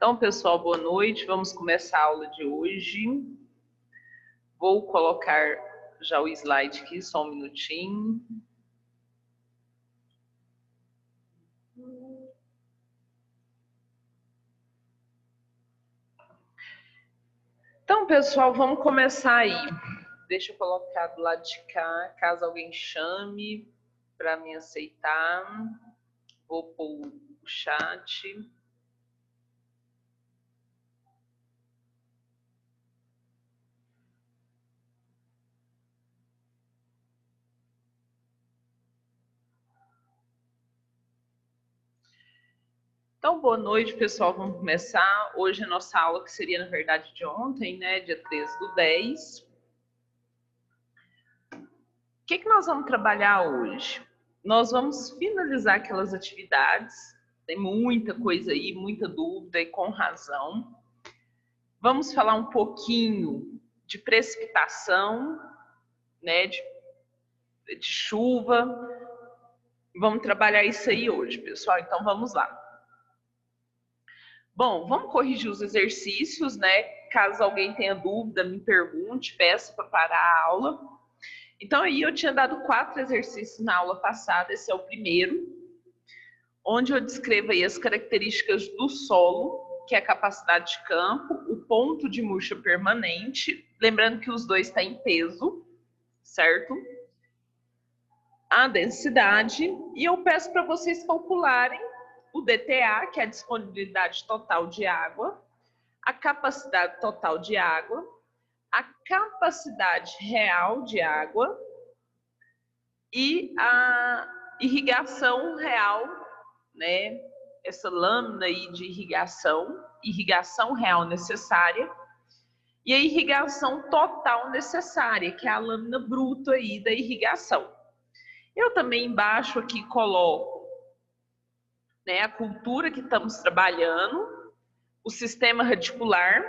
Então, pessoal, boa noite. Vamos começar a aula de hoje. Vou colocar já o slide aqui, só um minutinho. Então, pessoal, vamos começar aí. Deixa eu colocar do lado de cá, caso alguém chame para me aceitar. Vou pôr o chat. Então, boa noite, pessoal. Vamos começar. Hoje a nossa aula, que seria, na verdade, de ontem, né? Dia 13/10. O que nós vamos trabalhar hoje? Nós vamos finalizar aquelas atividades. Tem muita coisa aí, muita dúvida e com razão. Vamos falar um pouquinho de precipitação, né? De chuva. Vamos trabalhar isso aí hoje, pessoal. Então, vamos lá. Bom, vamos corrigir os exercícios, né? Caso alguém tenha dúvida, me pergunte, peça para parar a aula. Então, aí eu tinha dado 4 exercícios na aula passada, esse é o primeiro, onde eu descrevo aí as características do solo, que é a capacidade de campo, o ponto de murcha permanente, lembrando que os dois estão em peso, certo? A densidade, e eu peço para vocês calcularem o DTA, que é a disponibilidade total de água, a capacidade total de água, a capacidade real de água e a irrigação real, né? Essa lâmina aí de irrigação real necessária e a irrigação total necessária, que é a lâmina bruta aí da irrigação. Eu também embaixo aqui coloco, né, a cultura que estamos trabalhando, o sistema radicular,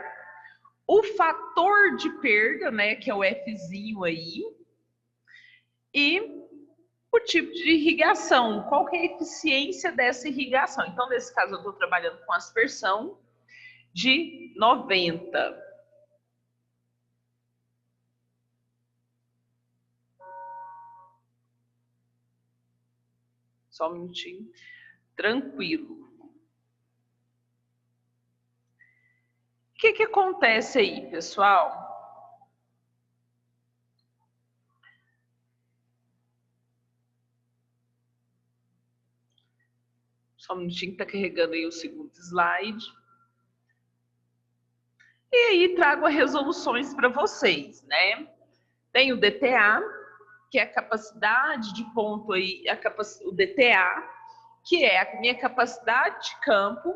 o fator de perda, né, que é o Fzinho aí, e o tipo de irrigação, qual que é a eficiência dessa irrigação. Então, nesse caso, eu estou trabalhando com aspersão de 90. Só um minutinho. Tranquilo. O que acontece aí, pessoal? Só um minutinho que está carregando aí o segundo slide. E aí trago as resoluções para vocês, né? Tem o DTA, que é a capacidade de ponto aí, o DTA, que é a minha capacidade de campo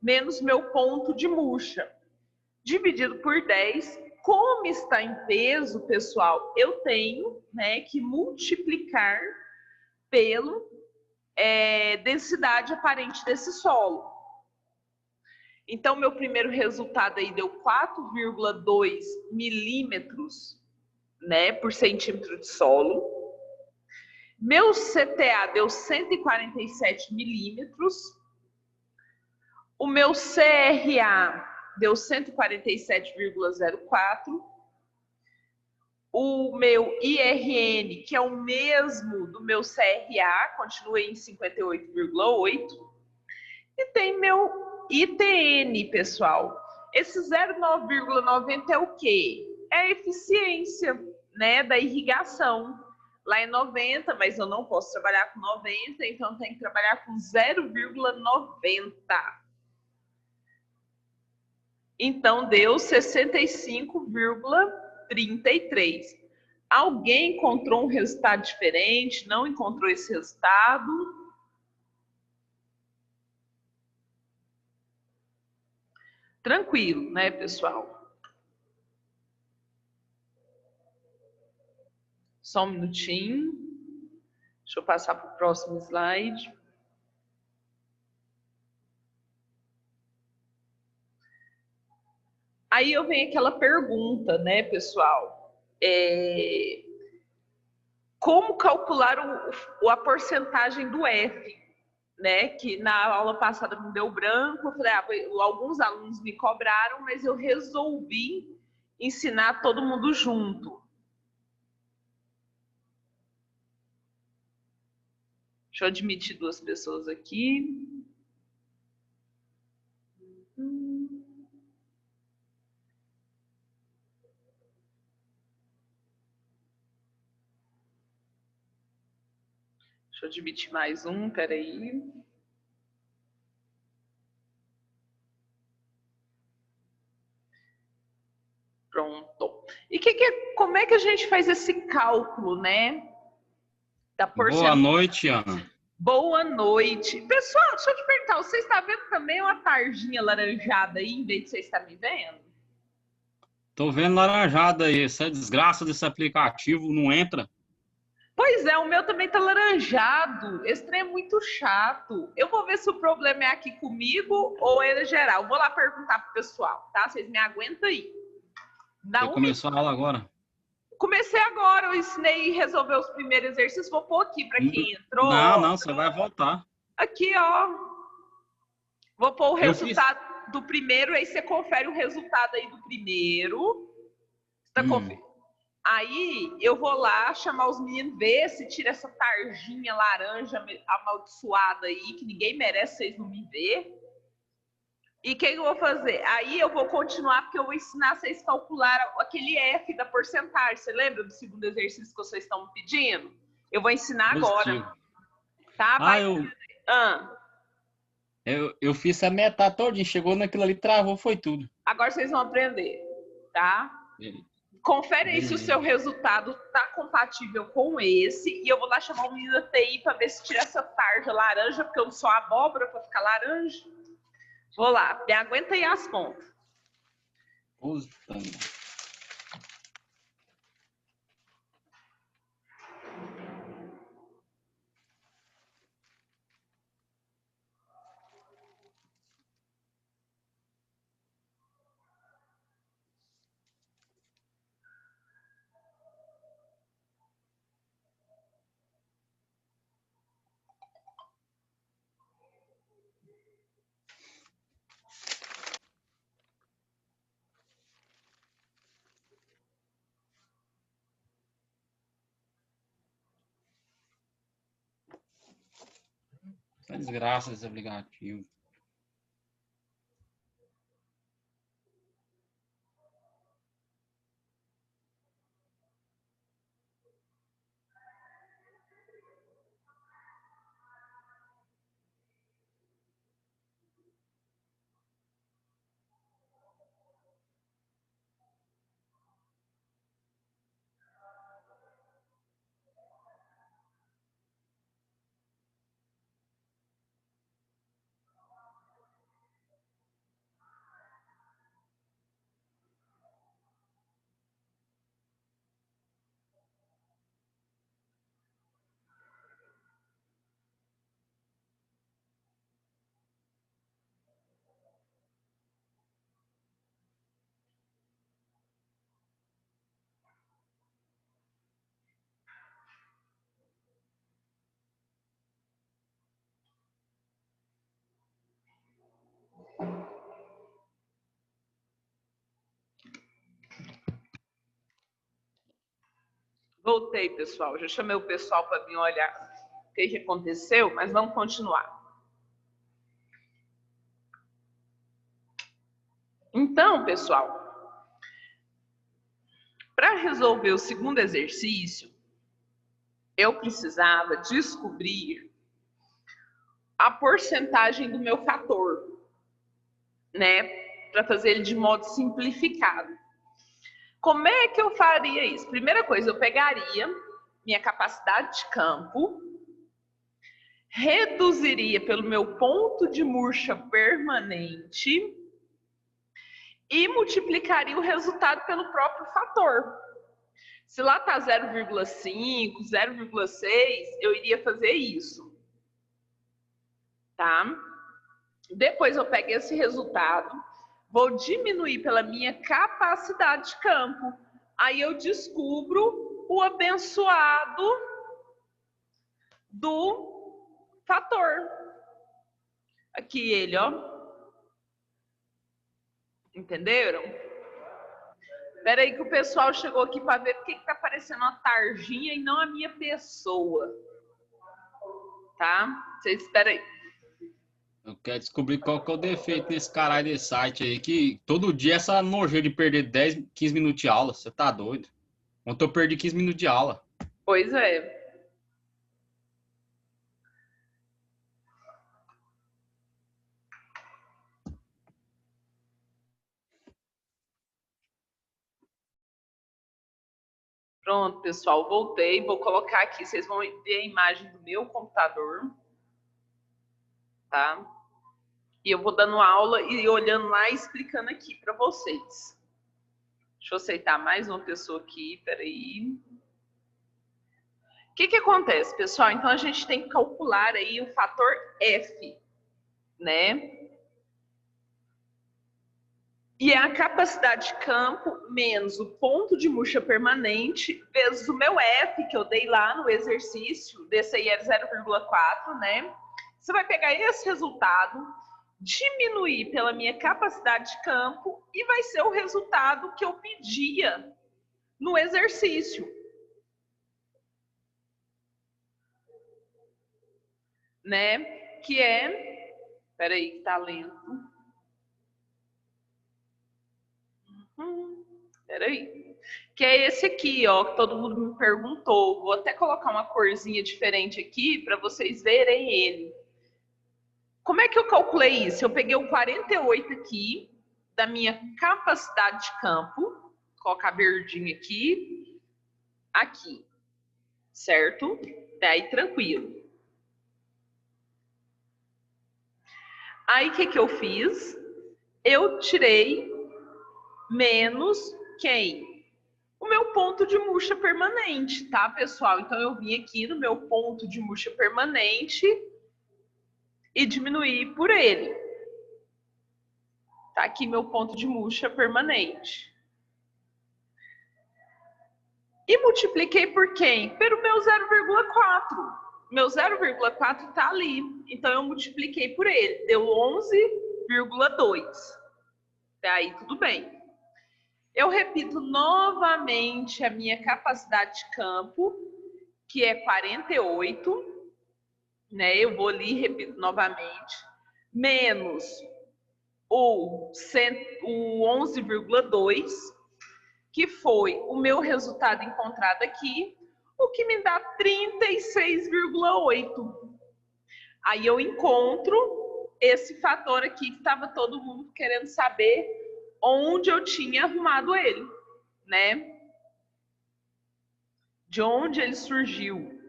menos meu ponto de murcha, dividido por 10. Como está em peso, pessoal, eu tenho, né, que multiplicar pelo densidade aparente desse solo. Então, meu primeiro resultado aí deu 4,2 milímetros, né, por centímetro de solo. Meu CTA deu 147 milímetros. O meu CRA deu 147,04. O meu IRN, que é o mesmo do meu CRA, continua em 58,8. E tem meu ITN, pessoal. Esse 0,990 é o quê? É a eficiência, né, da irrigação. Lá é 90, mas eu não posso trabalhar com 90, então eu tenho que trabalhar com 0,90. Então, deu 65,33. Alguém encontrou um resultado diferente? Não encontrou esse resultado? Tranquilo, né, pessoal? Só um minutinho. Deixa eu passar para o próximo slide. Aí eu venho aquela pergunta, né, pessoal? Como calcular a porcentagem do F? né? Que na aula passada me deu branco. Eu falei, alguns alunos me cobraram, mas eu resolvi ensinar todo mundo junto. Deixa eu admitir 2 pessoas aqui. Deixa eu admitir mais um, peraí. Pronto. E como é que a gente faz esse cálculo, né? Da Boa noite, Ana. Boa noite. Pessoal, deixa eu te perguntar, você está vendo também uma tarjinha laranjada aí, em vez de você estar me vendo? Tô vendo laranjada aí. Essa desgraça desse aplicativo não entra. Pois é, o meu também tá laranjado. Esse trem é muito chato. Eu vou ver se o problema é aqui comigo ou é geral. Vou lá perguntar pro pessoal, tá? Vocês me aguentam aí. Você começou a aula agora? Comecei agora, eu ensinei a resolver os primeiros exercícios. Vou pôr aqui para quem entrou. Não, você vai voltar. Aqui, ó. Vou pôr o resultado fiz... do primeiro, aí você confere o resultado aí do primeiro. Tá Aí eu vou lá chamar os meninos, ver se tira essa tarjinha laranja amaldiçoada aí, que ninguém merece, vocês não me ver. E o que eu vou fazer? Aí eu vou continuar, porque eu vou ensinar vocês a calcular aquele F da porcentagem. Você lembra do segundo exercício que vocês estão me pedindo? Eu vou ensinar agora. Tá? Eu fiz a metade todinha, chegou naquilo ali, travou, foi tudo. Agora vocês vão aprender, tá? Confere aí se o seu resultado tá compatível com esse. E eu vou lá chamar o menino da TI para ver se tira essa tarja laranja, porque eu não sou abóbora para ficar laranja. Vou lá, me aguenta aí as contas. A desgraça desse aplicativo. Voltei, pessoal. Já chamei o pessoal para vir olhar o que aconteceu, mas vamos continuar. Então, pessoal, para resolver o segundo exercício, eu precisava descobrir a porcentagem do meu fator, né? Para fazer ele de modo simplificado. Como é que eu faria isso? Primeira coisa, eu pegaria minha capacidade de campo, reduziria pelo meu ponto de murcha permanente e multiplicaria o resultado pelo próprio fator. Se lá está 0,5, 0,6, eu iria fazer isso. Tá? Depois eu pego esse resultado, vou diminuir pela minha capacidade de campo. Aí eu descubro o abençoado do fator. Aqui ele, ó. Entenderam? Espera aí que o pessoal chegou aqui para ver porque que tá aparecendo uma tarjinha e não a minha pessoa. Tá? Vocês esperam aí. Eu quero descobrir qual que é o defeito nesse caralho desse site aí, que todo dia essa nojeira de perder 10, 15 minutos de aula. Você tá doido? Ontem eu perdi 15 minutos de aula. Pois é. Pronto, pessoal, voltei. Vou colocar aqui, vocês vão ver a imagem do meu computador. Tá? E eu vou dando aula e olhando lá e explicando aqui para vocês. Deixa eu aceitar mais uma pessoa aqui, peraí. O que acontece, pessoal? Então, a gente tem que calcular aí o fator F, né? E é a capacidade de campo menos o ponto de murcha permanente vezes o meu F, que eu dei lá no exercício, desse aí era 0,4, né? Você vai pegar esse resultado, diminuir pela minha capacidade de campo e vai ser o resultado que eu pedia no exercício. Né? Que é... Peraí, que tá lento. Peraí. Que é esse aqui, ó, que todo mundo me perguntou. Vou até colocar uma corzinha diferente aqui para vocês verem ele. Como é que eu calculei isso? Eu peguei o 48 aqui, da minha capacidade de campo, vou colocar verdinho aqui, certo? Daí tranquilo. Aí o que eu fiz? Eu tirei menos quem? O meu ponto de murcha permanente, tá, pessoal? Então eu vim aqui no meu ponto de murcha permanente e diminuir por ele. Tá aqui meu ponto de murcha permanente. E multipliquei por quem? Pelo meu 0,4. Meu 0,4 tá ali. Então eu multipliquei por ele. Deu 11,2. Daí tudo bem. Eu repito novamente a minha capacidade de campo, que é 48, né? Eu vou ali e repito novamente, menos o 11,2, que foi o meu resultado encontrado aqui, o que me dá 36,8. Aí eu encontro esse fator aqui que estava todo mundo querendo saber onde eu tinha arrumado ele, né? De onde ele surgiu.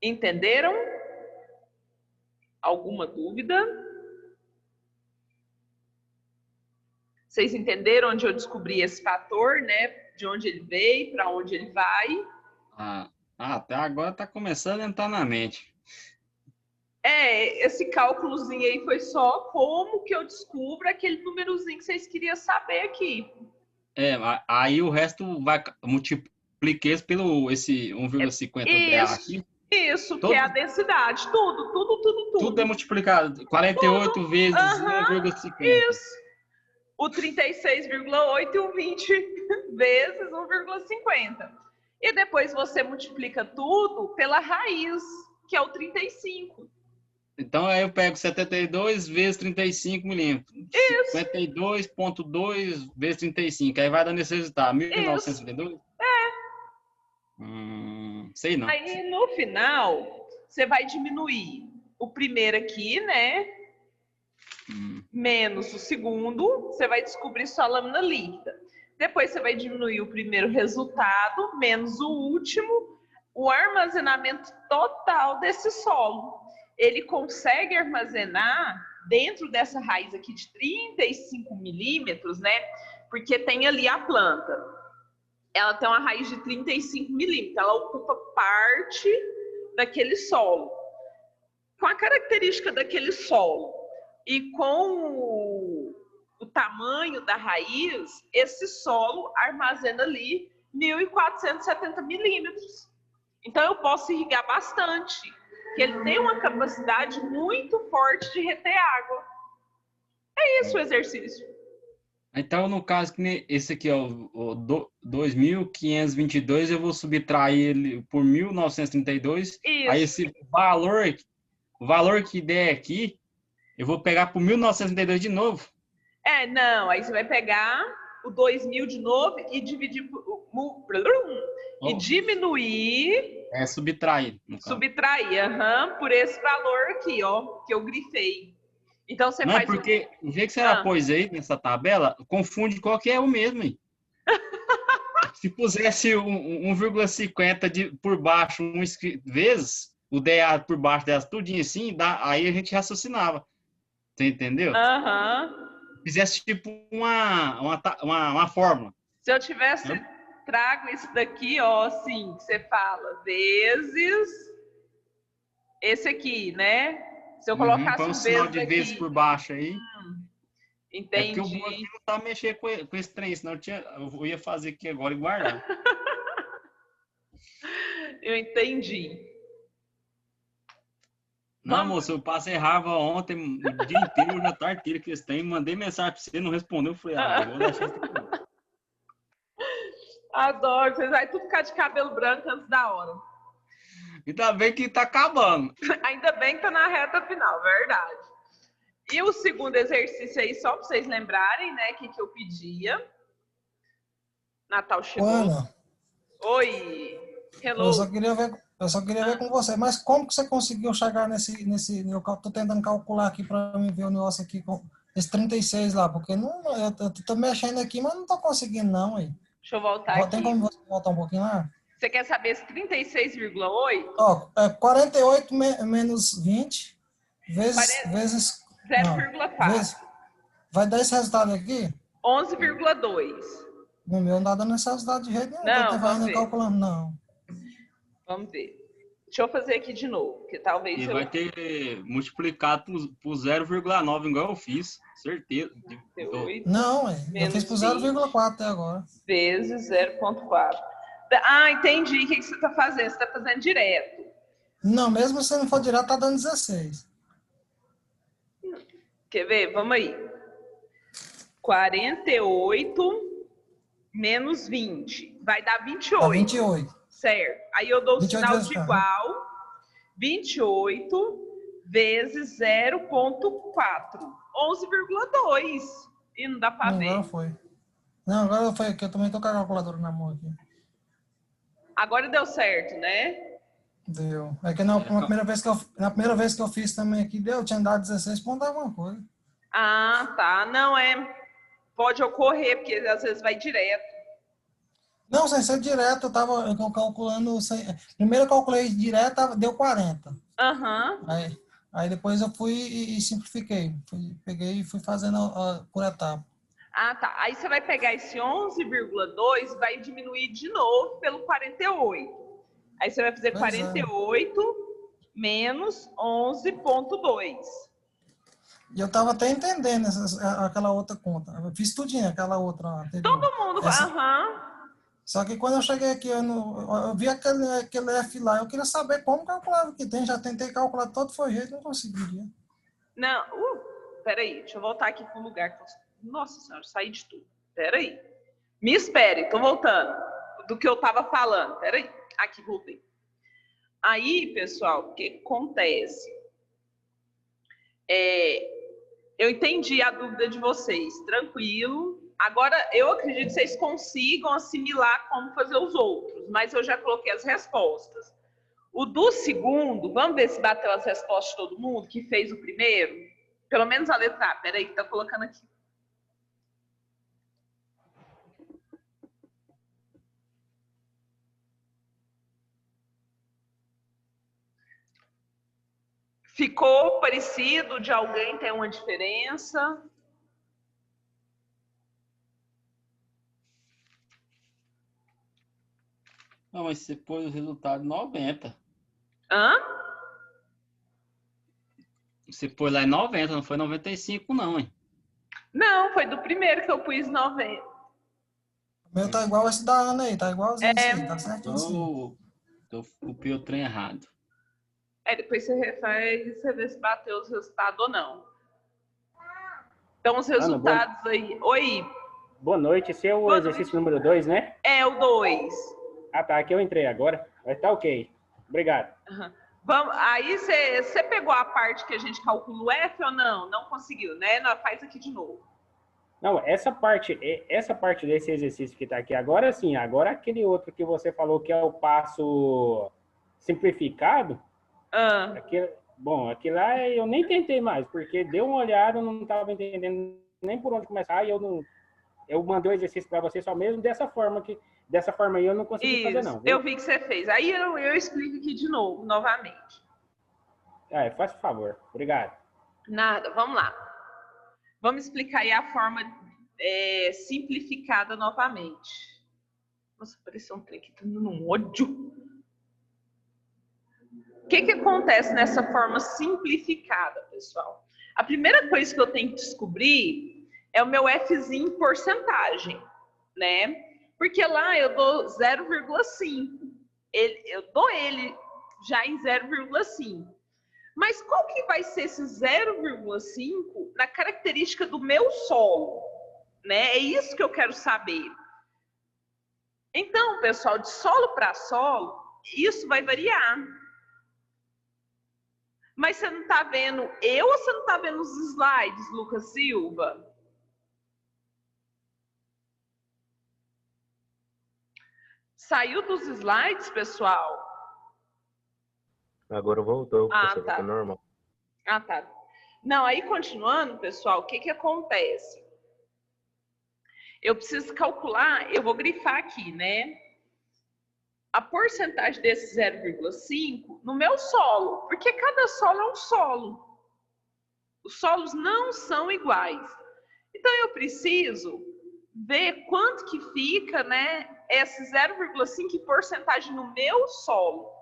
Entenderam? Alguma dúvida? Vocês entenderam onde eu descobri esse fator, né? De onde ele veio, para onde ele vai? Até agora está começando a entrar na mente. Esse cálculozinho aí foi só como que eu descubro aquele númerozinho que vocês queriam saber aqui. Aí o resto vai multiplicar pelo esse 1,50 dela aqui. Isso, que é a densidade. Tudo. Tudo é multiplicado. 48 tudo. Vezes 1,50. Isso. O 36,8 e o 20 vezes 1,50. E depois você multiplica tudo pela raiz, que é o 35. Então aí eu pego 72 vezes 35 milímetros. Isso. 52,2 vezes 35. Aí vai dando esse resultado. 1952? Sei não. Aí no final, você vai diminuir o primeiro aqui, né? Menos o segundo, você vai descobrir sua lâmina líquida. Depois você vai diminuir o primeiro resultado, menos o último, o armazenamento total desse solo. Ele consegue armazenar dentro dessa raiz aqui de 35 milímetros, né? Porque tem ali a planta. Ela tem uma raiz de 35 milímetros, ela ocupa parte daquele solo. Com a característica daquele solo e com o tamanho da raiz, esse solo armazena ali 1.470 milímetros. Então eu posso irrigar bastante. que ele tem uma capacidade muito forte de reter água. É isso o exercício. Então, no caso, que nem esse aqui, ó, o 2.522, eu vou subtrair ele por 1.932. Isso. Aí esse valor que der aqui, eu vou pegar por 1.932 de novo. Não, aí você vai pegar o 2.000 de novo e dividir e diminuir. Subtrair. Subtrair, por esse valor aqui, ó, que eu grifei. Então você não faz. É porque o jeito que você pôs aí nessa tabela, confunde qual que é o mesmo. Hein? Se pusesse 1,50 por baixo vezes, o DA por baixo delas tudinho assim, aí a gente raciocinava. Você entendeu? Fizesse tipo uma fórmula. Se eu tivesse trago isso daqui, ó, assim, que você fala, vezes esse aqui, né? Se eu colocasse um sinal de vezes por baixo aí. Entendi. É porque o bom aqui não tá mexendo com esse trem, senão eu ia fazer aqui agora e guardar. Eu entendi. Não, moço, eu passei raiva ontem, o dia inteiro, o jantar inteiro que eles têm, mandei mensagem pra você, não respondeu, eu falei, eu vou deixar isso aqui. Adoro, vocês vão tudo ficar de cabelo branco antes da hora. Ainda bem que tá acabando. Ainda bem que tá na reta final, verdade. E o segundo exercício aí, só para vocês lembrarem, né, que eu pedia. Natal chegou. Ana, oi, hello. Eu só queria ver com você, mas como que você conseguiu chegar nesse eu tô tentando calcular aqui para mim ver o negócio aqui com esse 36 lá, porque eu tô mexendo aqui, mas não tô conseguindo não, aí. Deixa eu voltar aqui. Tem como você voltar um pouquinho lá? Você quer saber esse 36,8? Ó, 48 menos 20 vezes 0,4. Vai dar esse resultado aqui? 11,2. No meu não tá dando esse resultado de jeito nenhum. Não, vamos ver. Calculando, não. Vamos ver. Deixa eu fazer aqui de novo, porque talvez vai ter multiplicado por 0,9, igual eu fiz, certeza. 8, não, eu fiz por 0,4 até agora. Vezes 0,4. Entendi. O que você está fazendo? Você está fazendo direto. Não, mesmo se não for direto, tá dando 16. Quer ver? Vamos aí. 48 menos 20. Vai dar 28. 28. Certo. Aí eu dou o sinal de igual. 28 vezes 0,4. 11,2. E não dá para ver. Agora foi. Não, agora foi aqui. Eu também tô com a calculadora na mão aqui. Agora deu certo, né? Deu. É que na primeira vez que eu fiz também aqui, eu tinha dado 16 pontos alguma coisa. Tá. Não, pode ocorrer, porque às vezes vai direto. Não, sem ser direto, eu tava calculando. Primeiro eu calculei direto, deu 40. Aí depois eu fui e simplifiquei. Peguei e fui fazendo por etapa. Tá. Aí você vai pegar esse 11,2 e vai diminuir de novo pelo 48. Aí você vai fazer 48 menos 11,2. E eu estava até entendendo aquela outra conta. Eu fiz tudinho, aquela outra lá. Todo mundo, Só que quando eu cheguei aqui, eu vi aquele F lá, eu queria saber como calculava o que tem. Já tentei calcular todo foi jeito, não conseguiria. Não, peraí, deixa eu voltar aqui para o lugar. Nossa senhora, saí de tudo. Peraí. Me espere, tô voltando. Do que eu tava falando. Peraí. Aqui, voltei. Aí, pessoal, o que acontece? Eu entendi a dúvida de vocês. Tranquilo. Agora, eu acredito que vocês consigam assimilar como fazer os outros. Mas eu já coloquei as respostas. O do segundo, vamos ver se bateu as respostas de todo mundo que fez o primeiro? Pelo menos a letra A. Peraí, que tá colocando aqui. Ficou parecido de alguém? Tem uma diferença? Não, mas você pôs o resultado 90. Você pôs lá em 90, não foi 95 não, hein? Não, foi do primeiro que eu pus 90. O meu tá igual esse da Ana aí, tá igualzinho assim, tá certinho assim. Eu copiei o trem errado. Aí depois você refaz e você vê se bateu os resultados ou não. Então, os resultados Ana, aí... Oi. Boa noite. Esse é o exercício número 2, né? É o 2. Ah, tá. Aqui eu entrei agora. Mas tá ok. Obrigado. Uhum. Vamos, aí você pegou a parte que a gente calcula o F ou não? Não conseguiu, né? Não, faz aqui de novo. Não, essa parte desse exercício que tá aqui agora, sim. Agora aquele outro que você falou que é o passo simplificado. Aquilo lá eu nem tentei mais, porque deu uma olhada, eu não estava entendendo nem por onde começar, e eu mandei o exercício para você só mesmo dessa forma aí eu não consegui fazer não. Viu? Eu vi que você fez. Aí eu explico aqui de novo, novamente. Faça o favor. Obrigado. Nada, vamos lá. Vamos explicar aí a forma simplificada novamente. Nossa, apareceu um trem aqui, tá dando um ódio. O que acontece nessa forma simplificada, pessoal? A primeira coisa que eu tenho que descobrir é o meu Fzinho em porcentagem, né? Porque lá eu dou 0,5. Eu dou ele já em 0,5. Mas qual que vai ser esse 0,5 na característica do meu solo? Né? É isso que eu quero saber. Então, pessoal, de solo para solo, isso vai variar. Mas você não está vendo eu ou você não está vendo os slides, Lucas Silva? Saiu dos slides, pessoal? Agora voltou, tá normal. Ah, tá. Não, aí continuando, pessoal, o que acontece? Eu preciso calcular, eu vou grifar aqui, né? A porcentagem desse 0,5 no meu solo, porque cada solo é um solo. Os solos não são iguais. Então, eu preciso ver quanto que fica, né, esse 0,5 em porcentagem no meu solo.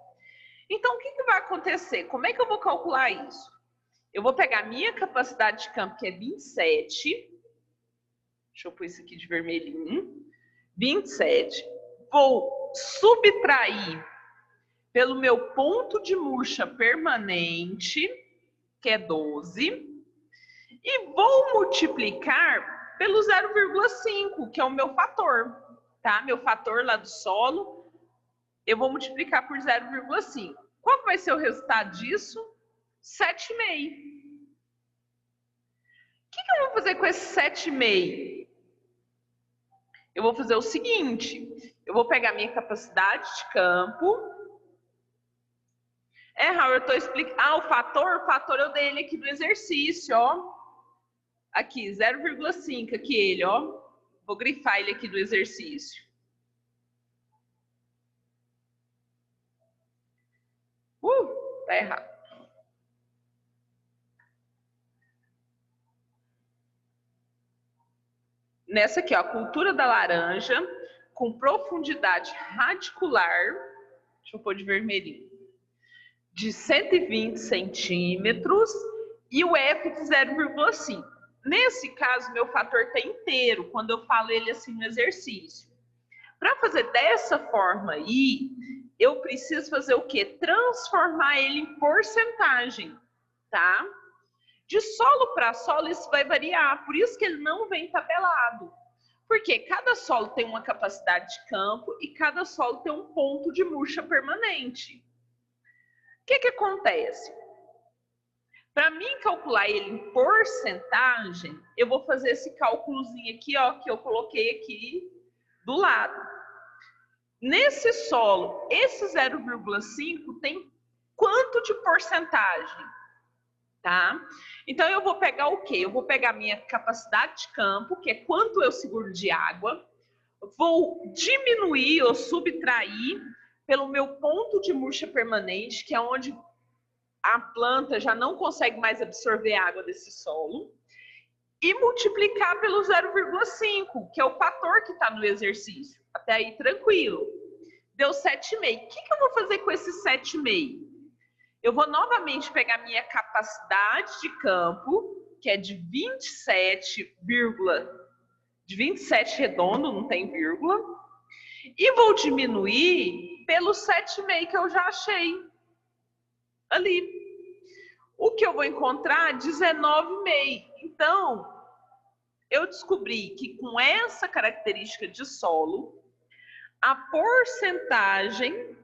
Então, o que vai acontecer? Como é que eu vou calcular isso? Eu vou pegar a minha capacidade de campo, que é 27. Deixa eu pôr isso aqui de vermelhinho. 27. Vou subtrair pelo meu ponto de murcha permanente, que é 12. E vou multiplicar pelo 0,5, que é o meu fator. Tá? Meu fator lá do solo. Eu vou multiplicar por 0,5. Qual vai ser o resultado disso? 7,5. O que eu vou fazer com esse 7,5? Eu vou fazer o seguinte. Eu vou pegar minha capacidade de campo. Raul, eu estou explicando. O fator eu dei ele aqui no exercício, ó. Aqui, 0,5, aqui ele, ó. Vou grifar ele aqui do exercício. Tá errado. Nessa aqui, ó, cultura da laranja com profundidade radicular, deixa eu pôr de vermelhinho, de 120 centímetros e o F de 0,5. Nesse caso, meu fator está inteiro, quando eu falo ele assim no exercício. Para fazer dessa forma aí, eu preciso fazer o quê? Transformar ele em porcentagem, tá? De solo para solo, isso vai variar, por isso que ele não vem tabelado. Porque cada solo tem uma capacidade de campo e cada solo tem um ponto de murcha permanente. O que acontece? Para mim calcular ele em porcentagem, eu vou fazer esse cálculozinho aqui, ó, que eu coloquei aqui do lado. Nesse solo, esse 0,5 tem quanto de porcentagem? Tá? Então, eu vou pegar o quê? Eu vou pegar minha capacidade de campo, que é quanto eu seguro de água, vou diminuir ou subtrair pelo meu ponto de murcha permanente, que é onde a planta já não consegue mais absorver água desse solo, e multiplicar pelo 0,5, que é o fator que está no exercício. Até aí, tranquilo. Deu 7,5. O que eu vou fazer com esse 7,5? Eu vou novamente pegar minha capacidade de campo, que é de 27 redondo, não tem vírgula, e vou diminuir pelo 7,5 que eu já achei. ali. O que eu vou encontrar? 19,5. Então, eu descobri que com essa característica de solo, a porcentagem,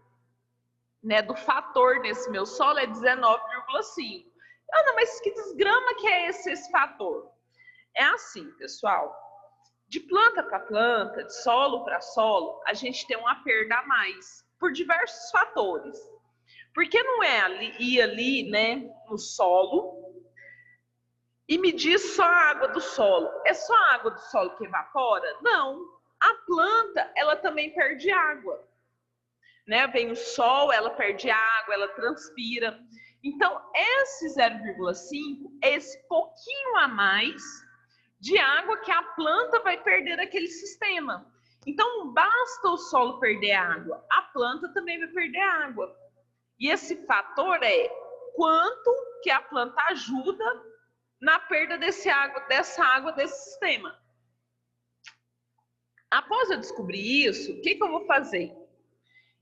né, do fator nesse meu solo é 19,5. Ana, mas que desgrama que é esse fator? É assim, pessoal. De planta para planta, de solo para solo, a gente tem uma perda a mais, por diversos fatores. Porque não é ir ali, né, no solo e medir só a água do solo. É só a água do solo que evapora? Não. A planta, ela também perde água. Né? Vem o sol, ela perde água, ela transpira. Então, esse 0,5 é esse pouquinho a mais de água que a planta vai perder daquele sistema. Então, não basta o solo perder água, a planta também vai perder água. E esse fator é quanto que a planta ajuda na perda dessa água desse sistema. Após eu descobrir isso, o que eu vou fazer?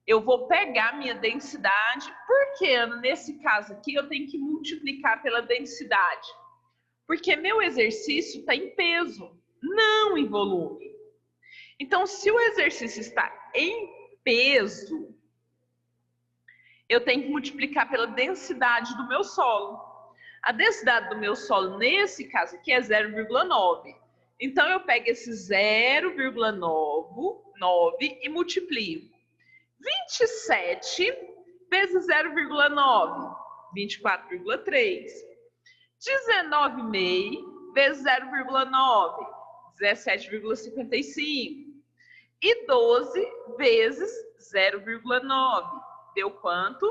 Eu vou pegar a minha densidade, porque nesse caso aqui eu tenho que multiplicar pela densidade. Porque meu exercício está em peso, não em volume. Então, se o exercício está em peso, eu tenho que multiplicar pela densidade do meu solo. A densidade do meu solo, nesse caso aqui, é 0,9. Então, eu pego esse 0,9 e multiplico. 27 vezes 0,9, 24,3. 19,5 vezes 0,9, 17,55. E 12 vezes 0,9. Deu quanto?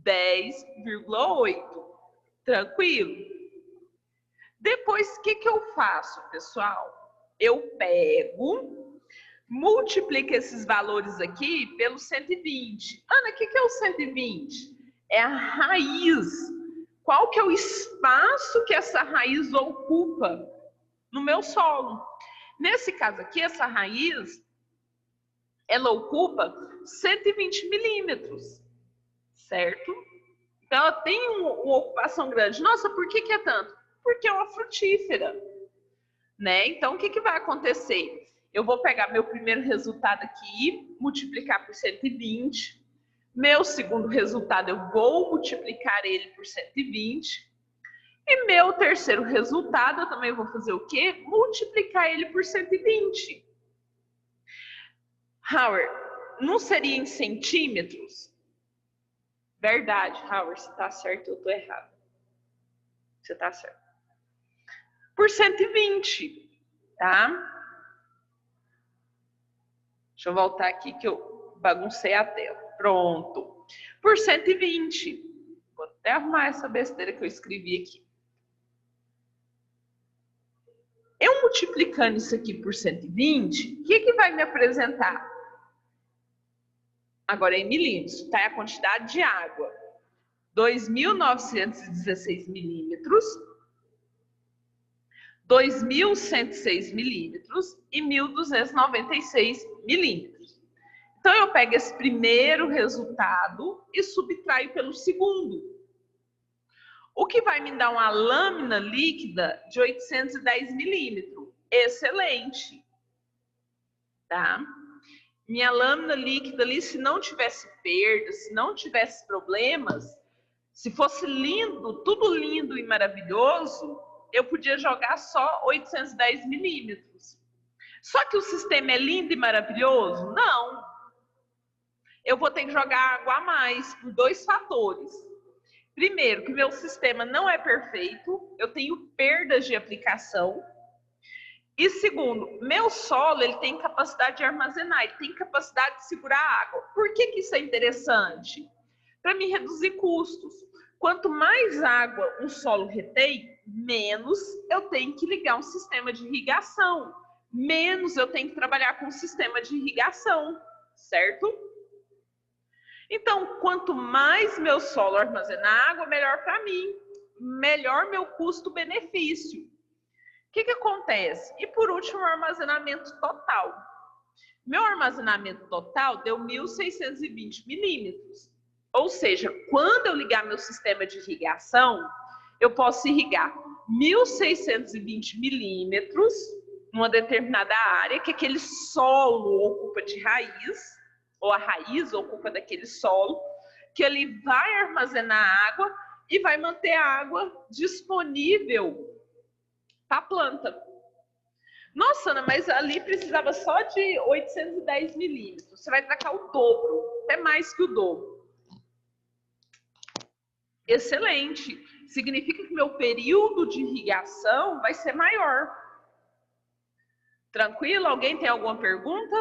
10,8. Tranquilo? Depois, o que eu faço, pessoal? Eu pego, multiplico esses valores aqui pelo 120. Ana, o que é o 120? É a raiz. Qual que é o espaço que essa raiz ocupa no meu solo? Nesse caso aqui, essa raiz, ela ocupa 120 milímetros, certo? Então, ela tem uma ocupação grande. Nossa, por que é tanto? Porque é uma frutífera, né? Então, o que vai acontecer? Eu vou pegar meu primeiro resultado aqui, multiplicar por 120. Meu segundo resultado, eu vou multiplicar ele por 120. E meu terceiro resultado, eu também vou fazer o quê? Multiplicar ele por 120. Howard, não seria em centímetros? Verdade, Howard, você está certo, eu estou errado. Você está certo. Por 120, tá? Deixa eu voltar aqui que eu baguncei a tela. Pronto. Por 120. Vou até arrumar essa besteira que eu escrevi aqui. Eu multiplicando isso aqui por 120, o que vai me apresentar? Agora em milímetros, tá? É a quantidade de água. 2.916 milímetros, 2.106 milímetros e 1.296 milímetros. Então, eu pego esse primeiro resultado e subtraio pelo segundo. O que vai me dar uma lâmina líquida de 810 milímetros. Excelente. Tá? Minha lâmina líquida ali, se não tivesse perda, se não tivesse problemas, se fosse lindo, tudo lindo e maravilhoso, eu podia jogar só 810 milímetros. Só que o sistema é lindo e maravilhoso? Não. Eu vou ter que jogar água a mais por dois fatores. Primeiro, que meu sistema não é perfeito, eu tenho perdas de aplicação. E segundo, meu solo ele tem capacidade de armazenar, ele tem capacidade de segurar água. Por que isso é interessante? Para me reduzir custos. Quanto mais água um solo retém, menos eu tenho que ligar um sistema de irrigação. Menos eu tenho que trabalhar com um sistema de irrigação, certo? Então, quanto mais meu solo armazenar água, melhor para mim. Melhor meu custo-benefício. O que acontece? E por último, o armazenamento total. Meu armazenamento total deu 1.620 milímetros. Ou seja, quando eu ligar meu sistema de irrigação, eu posso irrigar 1.620 milímetros numa determinada área, que aquele solo ocupa de raiz, ou a raiz ocupa daquele solo, que ele vai armazenar água e vai manter a água disponível para a planta. Nossa, Ana, mas ali precisava só de 810 milímetros. Você vai tacar o dobro, até mais que o dobro. Excelente. Significa que meu período de irrigação vai ser maior. Tranquilo? Alguém tem alguma pergunta?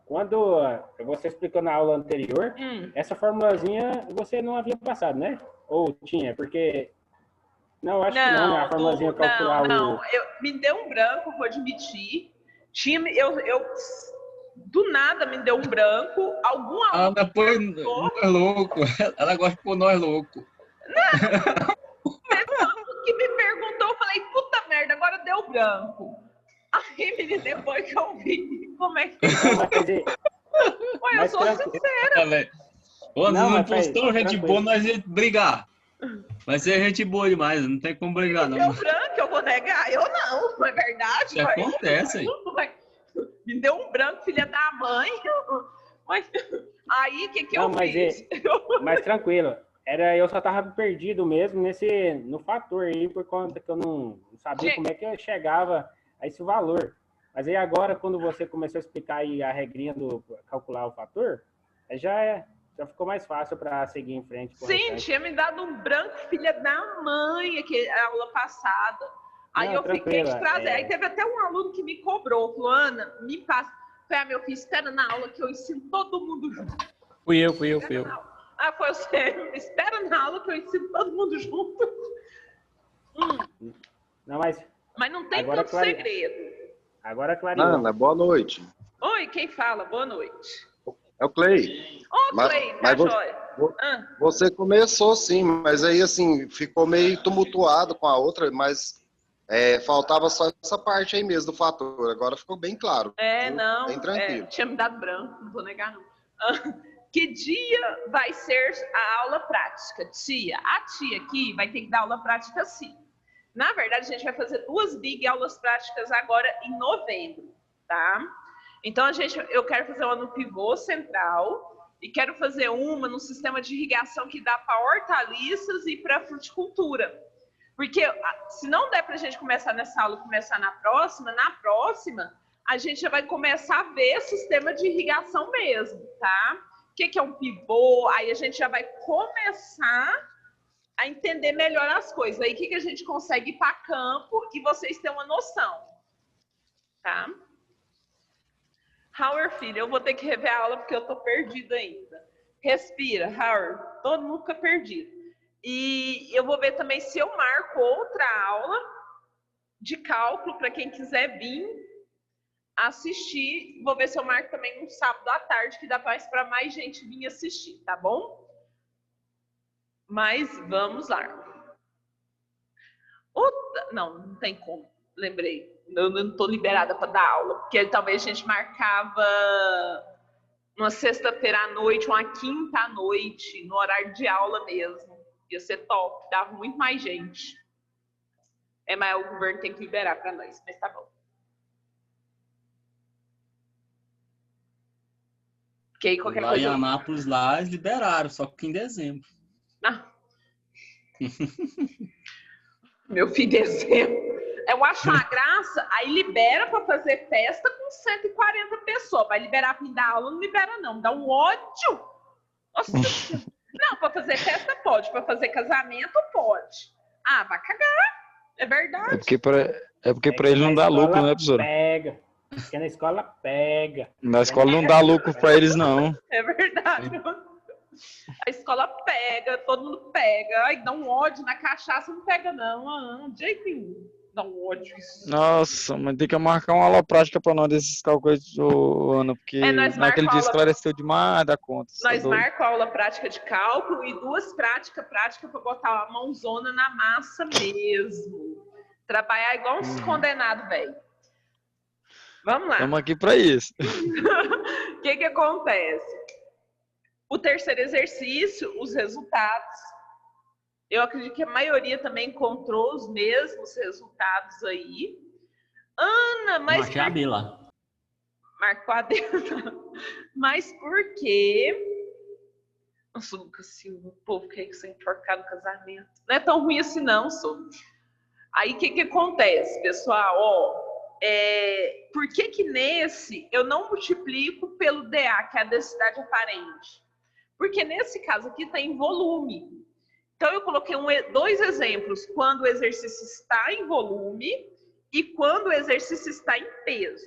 Quando você explicou na aula anterior, essa formulazinha você não havia passado, né? Ou tinha? Porque... Não, acho que não, né? A formulazinha calcular Não. Me deu um branco, vou admitir. Do nada me deu um branco. Alguma Ana põe nós louco. Ela gosta de pôr nós louco. Não, que me perguntou, eu falei, puta merda, agora deu branco. Aí, menina, depois que eu vi como é que eu sou sincera. Quando não fosse tão gente boa, nós ia brigar. Vai ser gente boa demais, não tem como brigar, não. Deu branco, eu vou negar? Eu não é verdade? Isso acontece aí. Me deu um branco, filha da mãe. Aí, o que eu fiz? Mas tranquilo. Eu só tava perdido mesmo no fator aí, por conta que eu não sabia como é que eu chegava a esse valor. Mas aí agora, quando você começou a explicar aí a regrinha do calcular o fator, já ficou mais fácil para seguir em frente. Sim, tinha me dado um branco, filha da mãe, a aula passada. Aí eu fiquei de trazer. Aí teve até um aluno que me cobrou, falou, Ana, me passa. Falei, meu filho, espera na aula que eu ensino todo mundo junto. Fui eu. Foi você. Espera na aula que eu ensino todo mundo junto. Não, mas não tem tanto segredo. Agora, Clarinha. Ana, boa noite. Oi, quem fala? Boa noite. É o Clay. Clay, tá joia. Você começou sim, mas aí assim, ficou meio tumultuado com a outra, mas faltava só essa parte aí mesmo do fator. Agora ficou bem claro. Bem tranquilo. Tinha me dado branco, não vou negar não. Que dia vai ser a aula prática? Tia, a tia aqui vai ter que dar aula prática sim. Na verdade, a gente vai fazer 2 big aulas práticas agora em novembro, tá? Então, eu quero fazer uma no pivô central e quero fazer uma no sistema de irrigação que dá para hortaliças e para fruticultura. Porque se não der para a gente começar nessa aula e começar na próxima a gente já vai começar a ver sistema de irrigação mesmo, tá? O que é um pivô? Aí a gente já vai começar a entender melhor as coisas. Aí o que a gente consegue ir para campo e vocês terem uma noção, tá? Howard, filho, eu vou ter que rever a aula porque eu tô perdida ainda. Respira, Howard, todo mundo fica perdido. E eu vou ver também se eu marco outra aula de cálculo para quem quiser vir assistir. Vou ver se eu marco também um sábado à tarde, que dá para mais gente vir assistir, tá bom? Mas vamos lá. Não tem como, lembrei. Eu não estou liberada para dar aula, porque talvez a gente marcava uma sexta-feira à noite, uma quinta à noite, no horário de aula mesmo. Ia ser top, dava muito mais gente. Mas o governo tem que liberar para nós, mas tá bom. Okay, qualquer lá coisa. Em Anápolis, lá, eles liberaram, só que em dezembro. Meu filho, dezembro. Eu acho uma graça, aí libera para fazer festa com 140 pessoas. Vai liberar para dar aula, não libera não. Dá um ódio. Nossa, não, para fazer festa pode, para fazer casamento pode. Vai cagar. É verdade. É porque para ele não dá lucro, né, professora? Pega. Porque na escola pega. Na escola não dá lucro para eles, não. É verdade. A escola pega, todo mundo pega. Ai, dá um ódio na cachaça, não pega não. De jeito nenhum. Dá um ódio isso. Nossa, mas tem que marcar uma aula prática para nós desses cálculos, Ana, porque naquele dia esclareceu demais da conta. Nós marcamos a aula prática de cálculo e 2 práticas para botar a mãozona na massa mesmo. Trabalhar igual uns condenados, velho. Vamos lá. Estamos aqui para isso. O que acontece? O terceiro exercício, os resultados. Eu acredito que a maioria também encontrou os mesmos resultados aí. Ana, mas... Marcou a dedo. Mas por quê? Nossa, Lucas Silva, o povo quer que você enforcar no casamento. Não é tão ruim assim não, sou. Aí o que acontece, pessoal? Por que nesse eu não multiplico pelo DA, que é a densidade aparente? Porque nesse caso aqui está em volume. Então eu coloquei dois exemplos, quando o exercício está em volume e quando o exercício está em peso.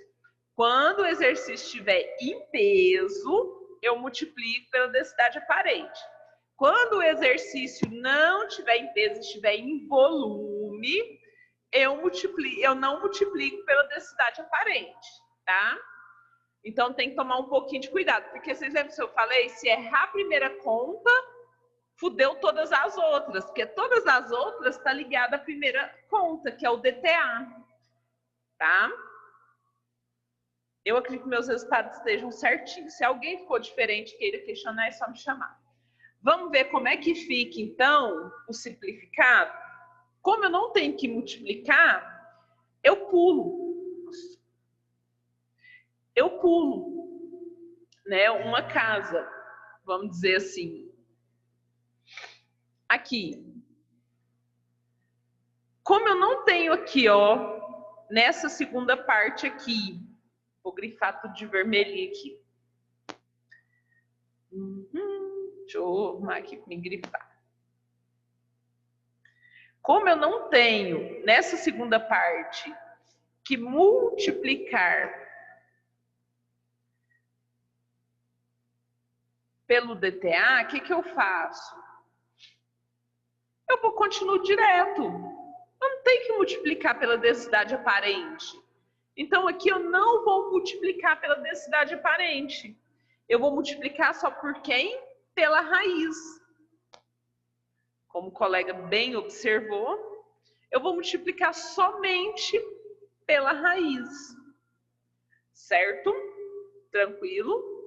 Quando o exercício estiver em peso, eu multiplico pela densidade aparente. Quando o exercício não estiver em peso, estiver em volume, eu não multiplico pela densidade aparente, tá? Então tem que tomar um pouquinho de cuidado, porque vocês lembram que eu falei, se errar a primeira conta, fudeu todas as outras, porque todas as outras estão ligadas à primeira conta, que é o DTA, tá? Eu acredito que meus resultados estejam certinhos. Se alguém ficou diferente e queira questionar, é só me chamar. Vamos ver como é que fica, então, o simplificado? Como eu não tenho que multiplicar, eu pulo. Eu pulo, né, uma casa, vamos dizer assim. Aqui. Como eu não tenho aqui, ó, nessa segunda parte aqui, vou grifar tudo de vermelhinho aqui. Deixa eu arrumar aqui para me grifar. Como eu não tenho, nessa segunda parte, que multiplicar pelo DTA, o que eu faço? Eu vou continuar direto. Eu não tenho que multiplicar pela densidade aparente. Então, aqui eu não vou multiplicar pela densidade aparente. Eu vou multiplicar só por quem? Pela raiz. Como o colega bem observou, eu vou multiplicar somente pela raiz. Certo? Tranquilo?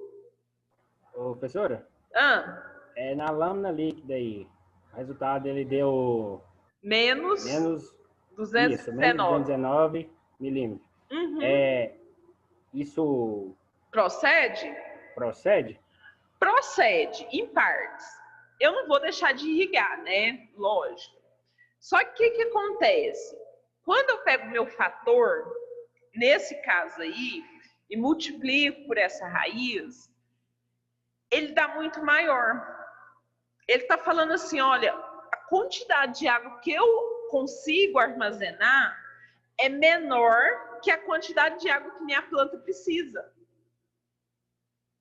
Ô, professora? Na lâmina líquida aí, o resultado dele deu... Menos 219. Isso, menos 219 milímetros. Uhum. Isso... Procede? Procede? Procede, em partes. Eu não vou deixar de irrigar, né? Lógico. Só que o que acontece? Quando eu pego meu fator, nesse caso aí, e multiplico por essa raiz, ele dá muito maior. Ele está falando assim, olha, a quantidade de água que eu consigo armazenar é menor que a quantidade de água que minha planta precisa.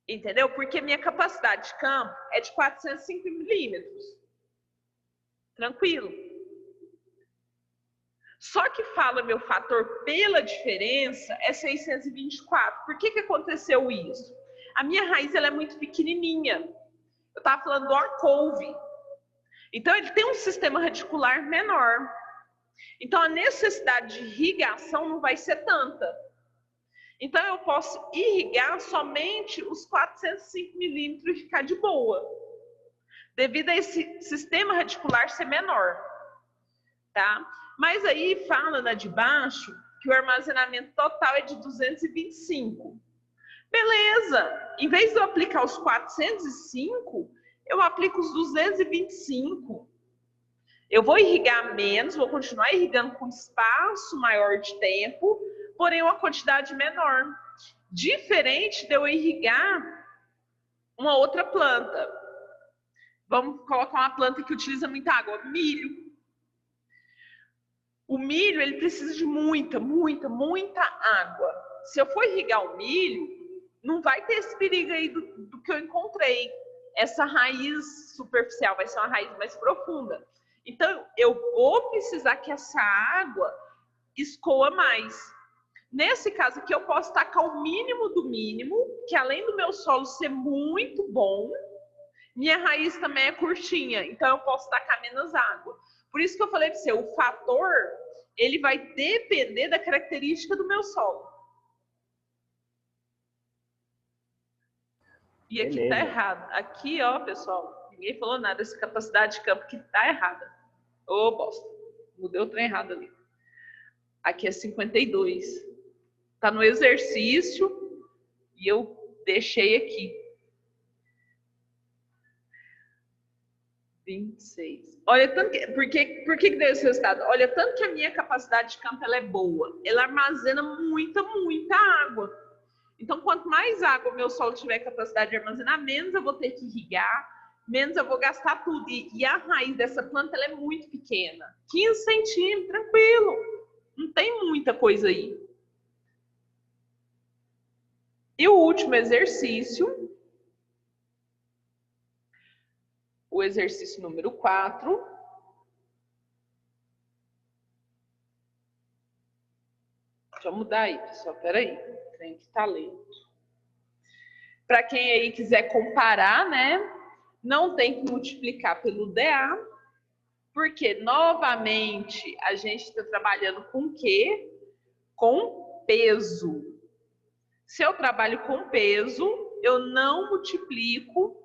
Entendeu? Porque minha capacidade de campo é de 405 milímetros. Tranquilo? Só que fala meu fator pela diferença é 624. Por que aconteceu isso? A minha raiz ela é muito pequenininha. Eu estava falando do orcouve. Então, ele tem um sistema radicular menor. Então, a necessidade de irrigação não vai ser tanta. Então, eu posso irrigar somente os 405 milímetros e ficar de boa. Devido a esse sistema radicular ser menor. Tá? Mas aí, fala na de baixo que o armazenamento total é de 225. Beleza! Em vez de eu aplicar os 405, eu aplico os 225. Eu vou irrigar menos, vou continuar irrigando com espaço maior de tempo, porém uma quantidade menor. Diferente de eu irrigar uma outra planta. Vamos colocar uma planta que utiliza muita água, milho. O milho, ele precisa de muita água. Se eu for irrigar o milho, não vai ter esse perigo aí do que eu encontrei. Essa raiz superficial vai ser uma raiz mais profunda. Então, eu vou precisar que essa água escoa mais. Nesse caso aqui, eu posso tacar o mínimo do mínimo, que além do meu solo ser muito bom, minha raiz também é curtinha, então eu posso tacar menos água. Por isso que eu falei para você, o fator, ele vai depender da característica do meu solo. E aqui beleza. Tá errado. Aqui, ó, pessoal, ninguém falou nada. Essa capacidade de campo que tá errada. Ô, bosta. Mudei o trem errado ali. Aqui é 52. Tá no exercício e eu deixei aqui. 26. Olha, tanto que, por que deu esse resultado? Olha, tanto que a minha capacidade de campo ela é boa. Ela armazena muita água. Então, quanto mais água o meu solo tiver capacidade de armazenar, menos eu vou ter que irrigar, menos eu vou gastar tudo. E a raiz dessa planta ela é muito pequena. 15 centímetros, tranquilo. Não tem muita coisa aí. E o último exercício. O exercício número 4. Deixa eu mudar aí, pessoal. Peraí. Tem que estar lento. Para quem aí quiser comparar, né? Não tem que multiplicar pelo DA, porque, novamente, a gente está trabalhando com o quê? Com peso. Se eu trabalho com peso, eu não multiplico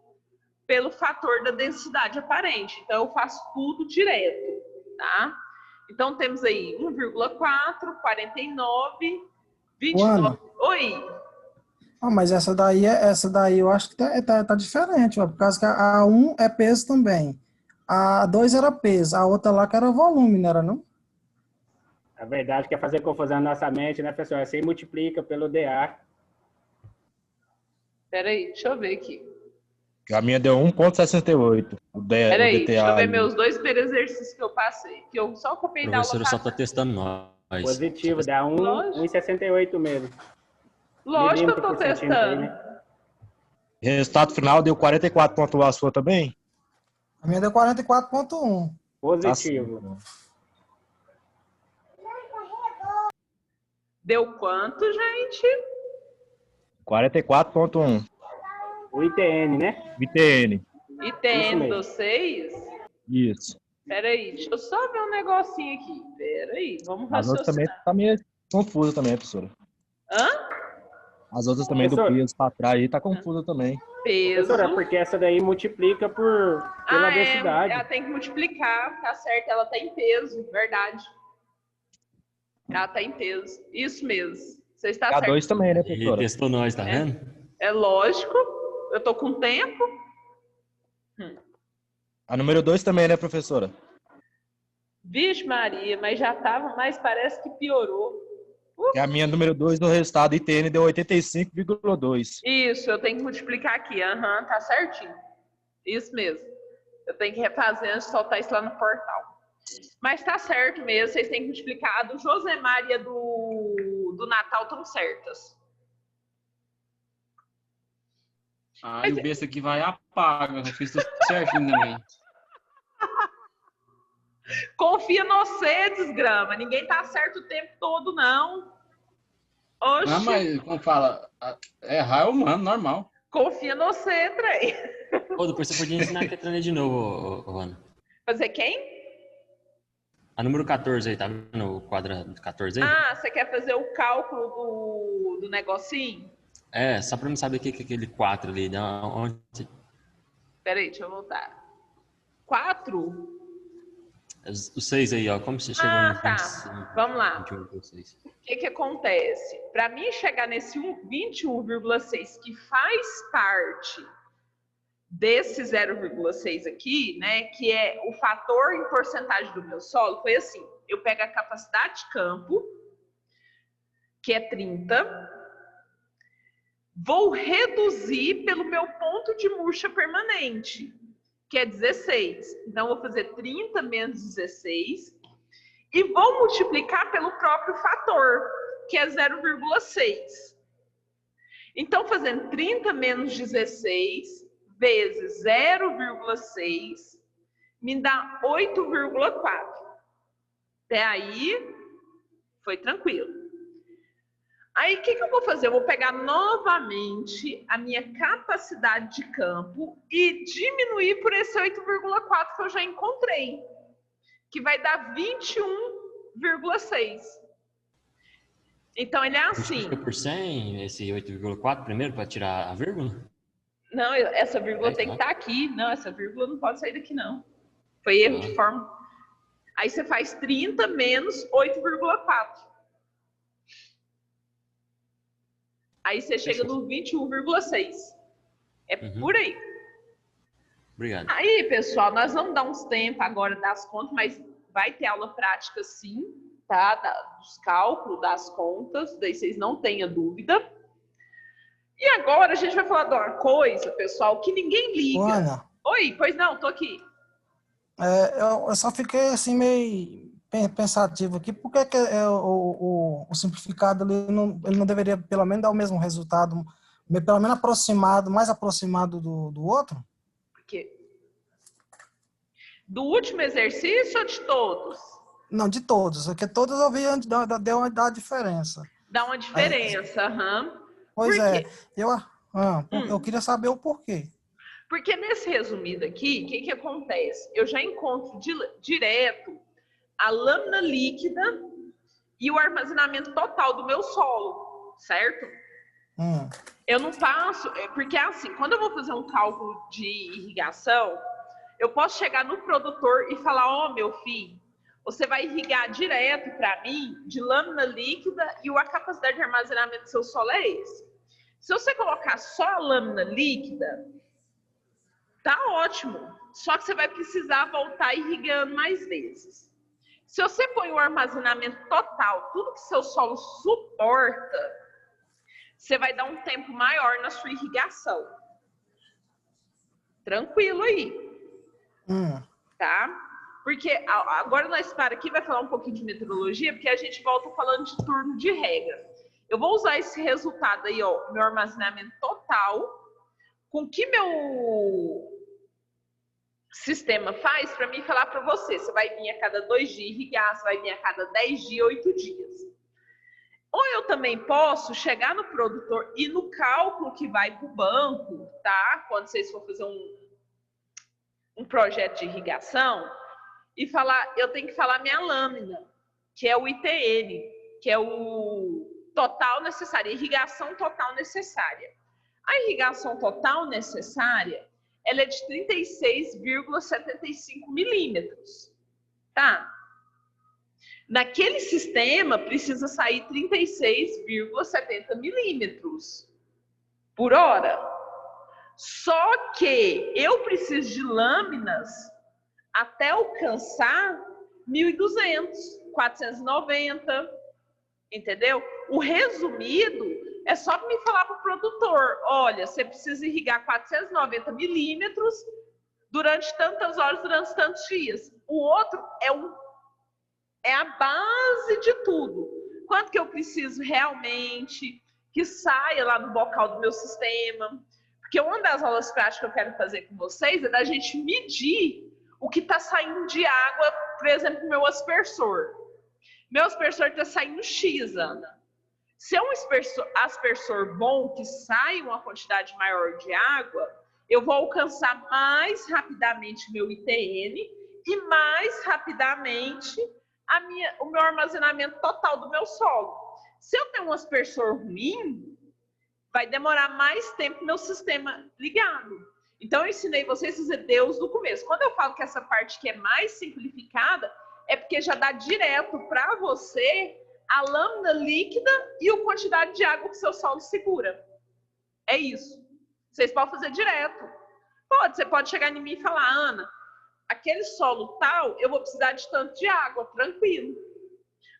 pelo fator da densidade aparente. Então, eu faço tudo direto, tá? Então, temos aí 1,4, 49, 29... Ana, oi! Ah, mas essa daí eu acho que tá diferente, ó, por causa que a 1 é peso também. A 2 era peso, a outra lá que era volume, não era não? A verdade que é fazer confusão na nossa mente, né, pessoal? Assim multiplica pelo DA. Peraí, deixa eu ver aqui. A minha deu 1,68. Peraí, deixa eu ver meus 2 primeiros exercícios que eu passei. Que eu só copiei da aula. O professor só tá testando nós. Positivo, dá 1,68 mesmo. Lógico que eu tô testando. Aí, né? Resultado final deu 44 pontos a sua também? A minha deu 44,1. Positivo. Deu quanto, gente? 44,1. O ITN, né? ITN. ITN do 6? Isso. Peraí, deixa eu só ver um negocinho aqui. Peraí, vamos raciocinar. As outras também tá meio confusa também, professora. Hã? As outras também do peso para trás aí tá confusa também. Peso. Professora, porque essa daí multiplica pela densidade. Ela tem que multiplicar, tá certo, ela tá em peso, verdade. Ela tá em peso, isso mesmo. Você está certo. A2 também, né, professora? E testou nós, tá vendo? É lógico, eu tô com tempo. A número 2 também, né, professora? Vixe Maria, mas já tava, mas parece que piorou. A minha número 2 do resultado ITN deu 85,2. Isso, eu tenho que multiplicar aqui. Aham, tá certinho. Isso mesmo. Eu tenho que refazer antes de soltar isso lá no portal. Mas tá certo mesmo, vocês têm que multiplicar. A do Josemar e a do Natal estão certas. E o besta aqui vai apaga. Eu fiz tudo certinho também. Confia no você, desgrama. Ninguém tá certo o tempo todo, não. Oxi. Não, mas, como fala, errar é humano, normal. Confia no você, trem. Depois você podia ensinar a Tetrane de novo, Ana. Fazer quem? A número 14 aí, tá vendo o quadrado 14 aí? Você quer fazer o cálculo do negocinho? Só pra não saber o que é aquele 4 ali. Onde... Peraí, deixa eu voltar. 4? O 6 aí, ó. Como você chegou no tá. Vamos lá. O que acontece? Para mim chegar nesse 21,6 que faz parte desse 0,6 aqui, né, que é o fator em porcentagem do meu solo, foi assim. Eu pego a capacidade de campo, que é 30, vou reduzir pelo meu ponto de murcha permanente, que é 16. Então, vou fazer 30 menos 16 e vou multiplicar pelo próprio fator, que é 0,6. Então, fazendo 30 menos 16 vezes 0,6 me dá 8,4. Até aí, foi tranquilo. Aí, o que eu vou fazer? Eu vou pegar novamente a minha capacidade de campo e diminuir por esse 8,4 que eu já encontrei, que vai dar 21,6. Então, ele é assim. Por 100, esse 8,4 primeiro, para tirar a vírgula? Não, essa vírgula tem que estar aqui. Não, essa vírgula não pode sair daqui, não. Foi erro de forma. Aí você faz 30 menos 8,4. Aí você chega no 21,6. É por aí. Obrigado. Aí, pessoal, nós vamos dar uns tempos agora das contas, mas vai ter aula prática sim, tá? Dos cálculos, das contas, daí vocês não tenham dúvida. E agora a gente vai falar de uma coisa, pessoal, que ninguém liga. Ana. Oi, pois não, tô aqui. Eu só fiquei assim meio pensativo aqui. Por que o simplificado ele não deveria pelo menos dar o mesmo resultado, pelo menos aproximado, mais aproximado do outro? Por quê? Do último exercício ou de todos? Não, de todos. Porque todos eu vi deu uma diferença. Dá uma diferença, Pois é. Eu queria saber o porquê. Porque nesse resumido aqui, o que acontece? Eu já encontro direto a lâmina líquida e o armazenamento total do meu solo, certo? Eu não passo, porque assim, quando eu vou fazer um cálculo de irrigação, eu posso chegar no produtor e falar, meu filho, você vai irrigar direto para mim de lâmina líquida e a capacidade de armazenamento do seu solo é esse. Se você colocar só a lâmina líquida, tá ótimo, só que você vai precisar voltar irrigando mais vezes. Se você põe o armazenamento total, tudo que seu solo suporta, você vai dar um tempo maior na sua irrigação. Tranquilo aí. Tá? Porque agora nós para aqui, vai falar um pouquinho de meteorologia, porque a gente volta falando de turno de regra. Eu vou usar esse resultado aí, meu armazenamento total, com que meu sistema faz para mim falar para você. Você vai vir a cada 2 dias irrigar, você vai vir a cada 10 dias, 8 dias. Ou eu também posso chegar no produtor e no cálculo que vai para o banco, tá? Quando vocês for fazer um projeto de irrigação, e falar, eu tenho que falar minha lâmina, que é o ITN, que é o total necessário, irrigação total necessária. A irrigação total necessária, ela é de 36,75 milímetros, tá? Naquele sistema, precisa sair 36,70 milímetros por hora. Só que eu preciso de lâminas até alcançar 1.200, 490, entendeu? O resumido é só para me falar para o produtor, olha, você precisa irrigar 490 milímetros durante tantas horas, durante tantos dias. O outro é a base de tudo. Quanto que eu preciso realmente que saia lá no bocal do meu sistema? Porque uma das aulas práticas que eu quero fazer com vocês é da gente medir o que está saindo de água, por exemplo, meu aspersor. Meu aspersor está saindo X, Ana. Se é um aspersor bom, que sai uma quantidade maior de água, eu vou alcançar mais rapidamente meu ITN e mais rapidamente o meu armazenamento total do meu solo. Se eu tenho um aspersor ruim, vai demorar mais tempo meu sistema ligado. Então, eu ensinei vocês a fazer Deus no começo. Quando eu falo que essa parte que é mais simplificada, é porque já dá direto para você a lâmina líquida e a quantidade de água que seu solo segura. É isso. Vocês podem fazer direto. Você pode chegar em mim e falar, Ana, aquele solo tal, eu vou precisar de tanto de água, tranquilo.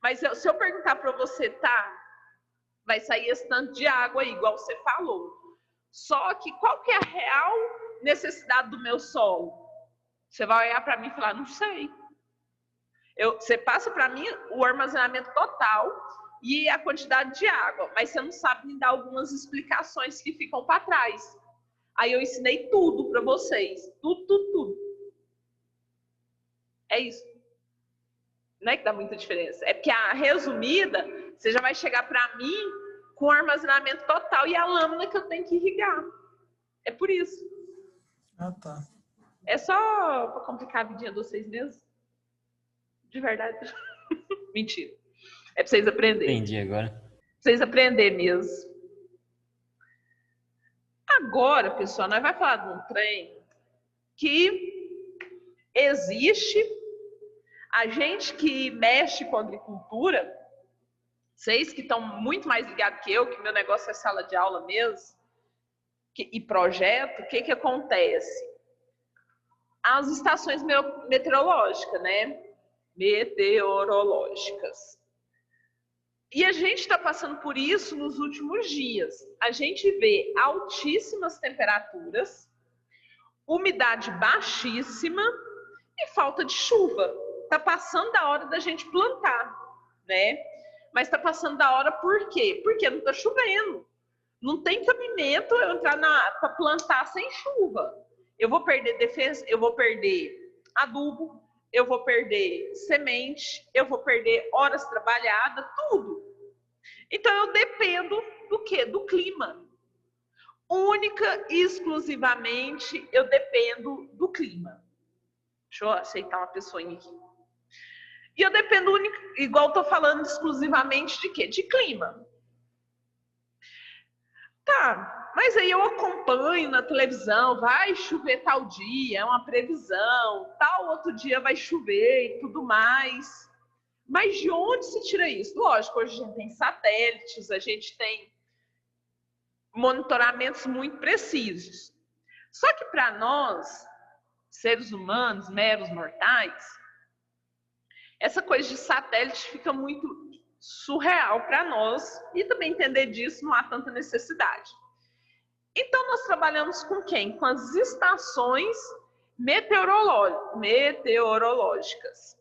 Mas se eu perguntar para você, tá, vai sair esse tanto de água aí, igual você falou. Só que qual que é a real necessidade do meu solo? Você vai olhar para mim e falar, não sei. Você passa para mim o armazenamento total e a quantidade de água, mas você não sabe me dar algumas explicações que ficam para trás. Aí eu ensinei tudo para vocês. Tudo. É isso. Não é que dá muita diferença. É porque a resumida, você já vai chegar para mim com o armazenamento total e a lâmina que eu tenho que irrigar. É por isso. Ah, tá. É só para complicar a vidinha de vocês mesmo? De verdade. Mentira. É para vocês aprenderem. Entendi agora. Pra vocês aprenderem mesmo. Agora, pessoal, nós vamos falar de um trem que existe. A gente que mexe com agricultura, vocês que estão muito mais ligados que eu, que meu negócio é sala de aula mesmo, e projeto, o que que acontece? As estações meteorológicas, né? Meteorológicas. E a gente está passando por isso nos últimos dias. A gente vê altíssimas temperaturas, umidade baixíssima e falta de chuva. Está passando da hora da gente plantar, né? Mas está passando da hora por quê? Porque não está chovendo. Não tem cabimento eu entrar para plantar sem chuva. Eu vou perder defesa, eu vou perder adubo, eu vou perder semente, eu vou perder horas trabalhadas, tudo. Então eu dependo do quê? Do clima. Única e exclusivamente eu dependo do clima. Deixa eu aceitar uma pessoinha aqui. E eu dependo, igual estou falando exclusivamente de quê? De clima. Tá, mas aí eu acompanho na televisão, vai chover tal dia, é uma previsão, tal outro dia vai chover e tudo mais. Mas de onde se tira isso? Lógico, hoje a gente tem satélites, a gente tem monitoramentos muito precisos. Só que para nós, seres humanos, meros mortais, essa coisa de satélite fica muito surreal para nós e também entender disso não há tanta necessidade. Então nós trabalhamos com quem? Com as estações meteorológicas.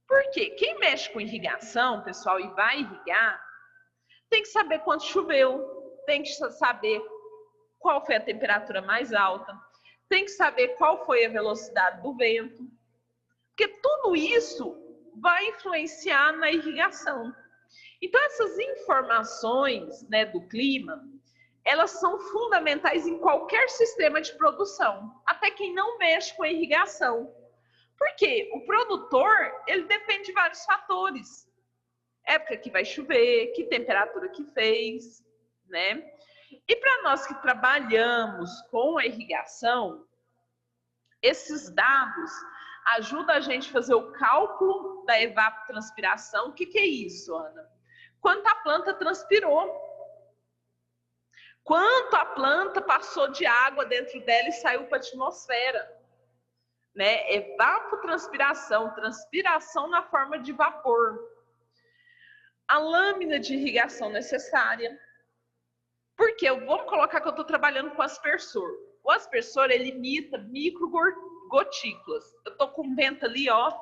Por quê? Quem mexe com irrigação, pessoal, e vai irrigar, tem que saber quanto choveu, tem que saber qual foi a temperatura mais alta, tem que saber qual foi a velocidade do vento, porque tudo isso vai influenciar na irrigação. Então, essas informações, né, do clima, elas são fundamentais em qualquer sistema de produção, até quem não mexe com a irrigação. Por quê? O produtor, ele depende de vários fatores. Época que vai chover, que temperatura que fez, né? E para nós que trabalhamos com a irrigação, esses dados ajudam a gente a fazer o cálculo da evapotranspiração. O que que é isso, Ana? Quanto a planta transpirou. Quanto a planta passou de água dentro dela e saiu para a atmosfera. Né? Evapotranspiração, transpiração na forma de vapor. A lâmina de irrigação necessária. Porque vamos colocar que eu estou trabalhando com aspersor. O aspersor, ele imita microgotículas. Eu estou com vento ali, ó,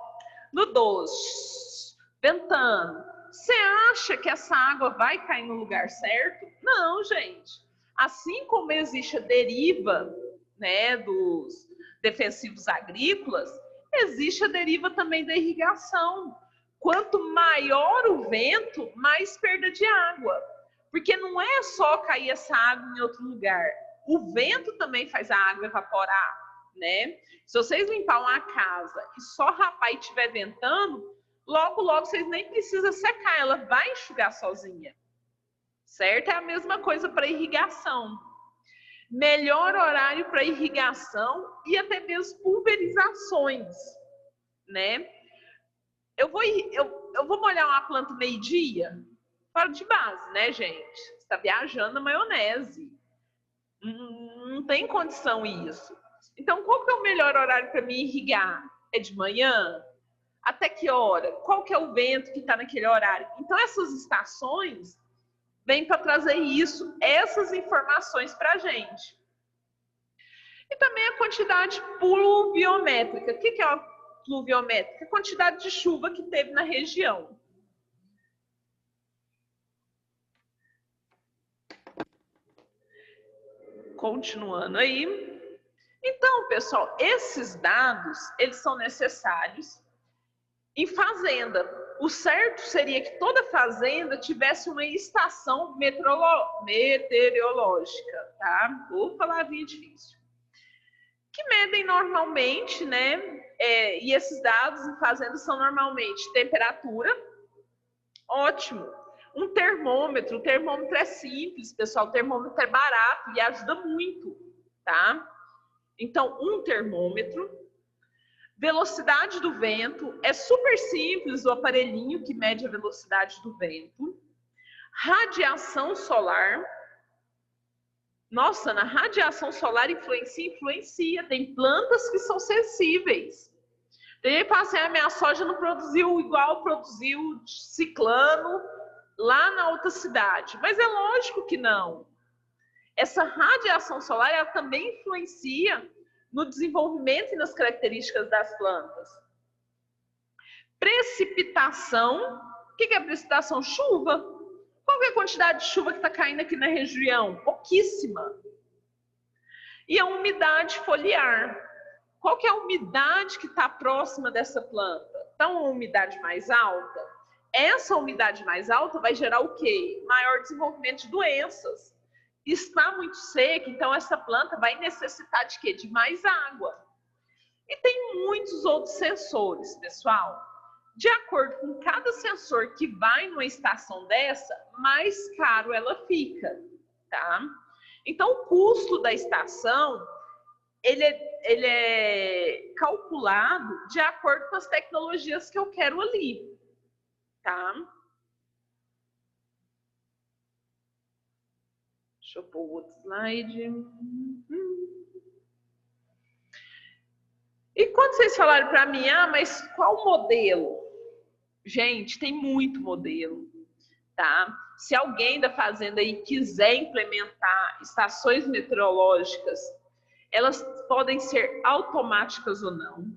no 12, ventando. Você acha que essa água vai cair no lugar certo? Não, gente. Assim como existe a deriva, né, dos defensivos agrícolas, existe a deriva também da irrigação. Quanto maior o vento, mais perda de água. Porque não é só cair essa água em outro lugar. O vento também faz a água evaporar, né? Se vocês limpar uma casa e só rapar e estiver ventando, logo, logo vocês nem precisam secar, ela vai enxugar sozinha. Certo? É a mesma coisa para irrigação. Melhor horário para irrigação e até mesmo pulverizações, né? Eu vou molhar uma planta meio-dia? Fora de base, né, gente? Você está viajando na maionese. Não tem condição isso. Então, qual que é o melhor horário para me irrigar? É de manhã? Até que hora? Qual que é o vento que está naquele horário? Então, essas estações vêm para trazer isso, essas informações para a gente. E também a quantidade pluviométrica. O que é a pluviométrica? A quantidade de chuva que teve na região. Continuando aí. Então, pessoal, esses dados, eles são necessários em fazenda. O certo seria que toda fazenda tivesse uma estação meteorológica, tá? Ou palavrinha difícil. Que medem normalmente, né? E esses dados em fazenda são normalmente temperatura, ótimo. Um termômetro, o termômetro é simples, pessoal, o termômetro é barato e ajuda muito, tá? Então, um termômetro. Velocidade do vento, é super simples o aparelhinho que mede a velocidade do vento. Radiação solar. Nossa, na radiação solar influencia. Tem plantas que são sensíveis. Tem gente que fala assim, a minha soja não produziu igual produziu ciclano lá na outra cidade. Mas é lógico que não. Essa radiação solar, ela também influencia no desenvolvimento e nas características das plantas. Precipitação. O que é precipitação? Chuva. Qual é a quantidade de chuva que está caindo aqui na região? Pouquíssima. E a umidade foliar. Qual que é a umidade que está próxima dessa planta? Está uma umidade mais alta? Essa umidade mais alta vai gerar o quê? Maior desenvolvimento de doenças. Está muito seco, então essa planta vai necessitar de quê? De mais água. E tem muitos outros sensores, pessoal. De acordo com cada sensor que vai numa estação dessa, mais caro ela fica, tá? Então, o custo da estação, ele é calculado de acordo com as tecnologias que eu quero ali, tá? Deixa eu pôr o outro slide. E quando vocês falaram para mim, mas qual modelo? Gente, tem muito modelo, tá? Se alguém da fazenda aí quiser implementar estações meteorológicas, elas podem ser automáticas ou não.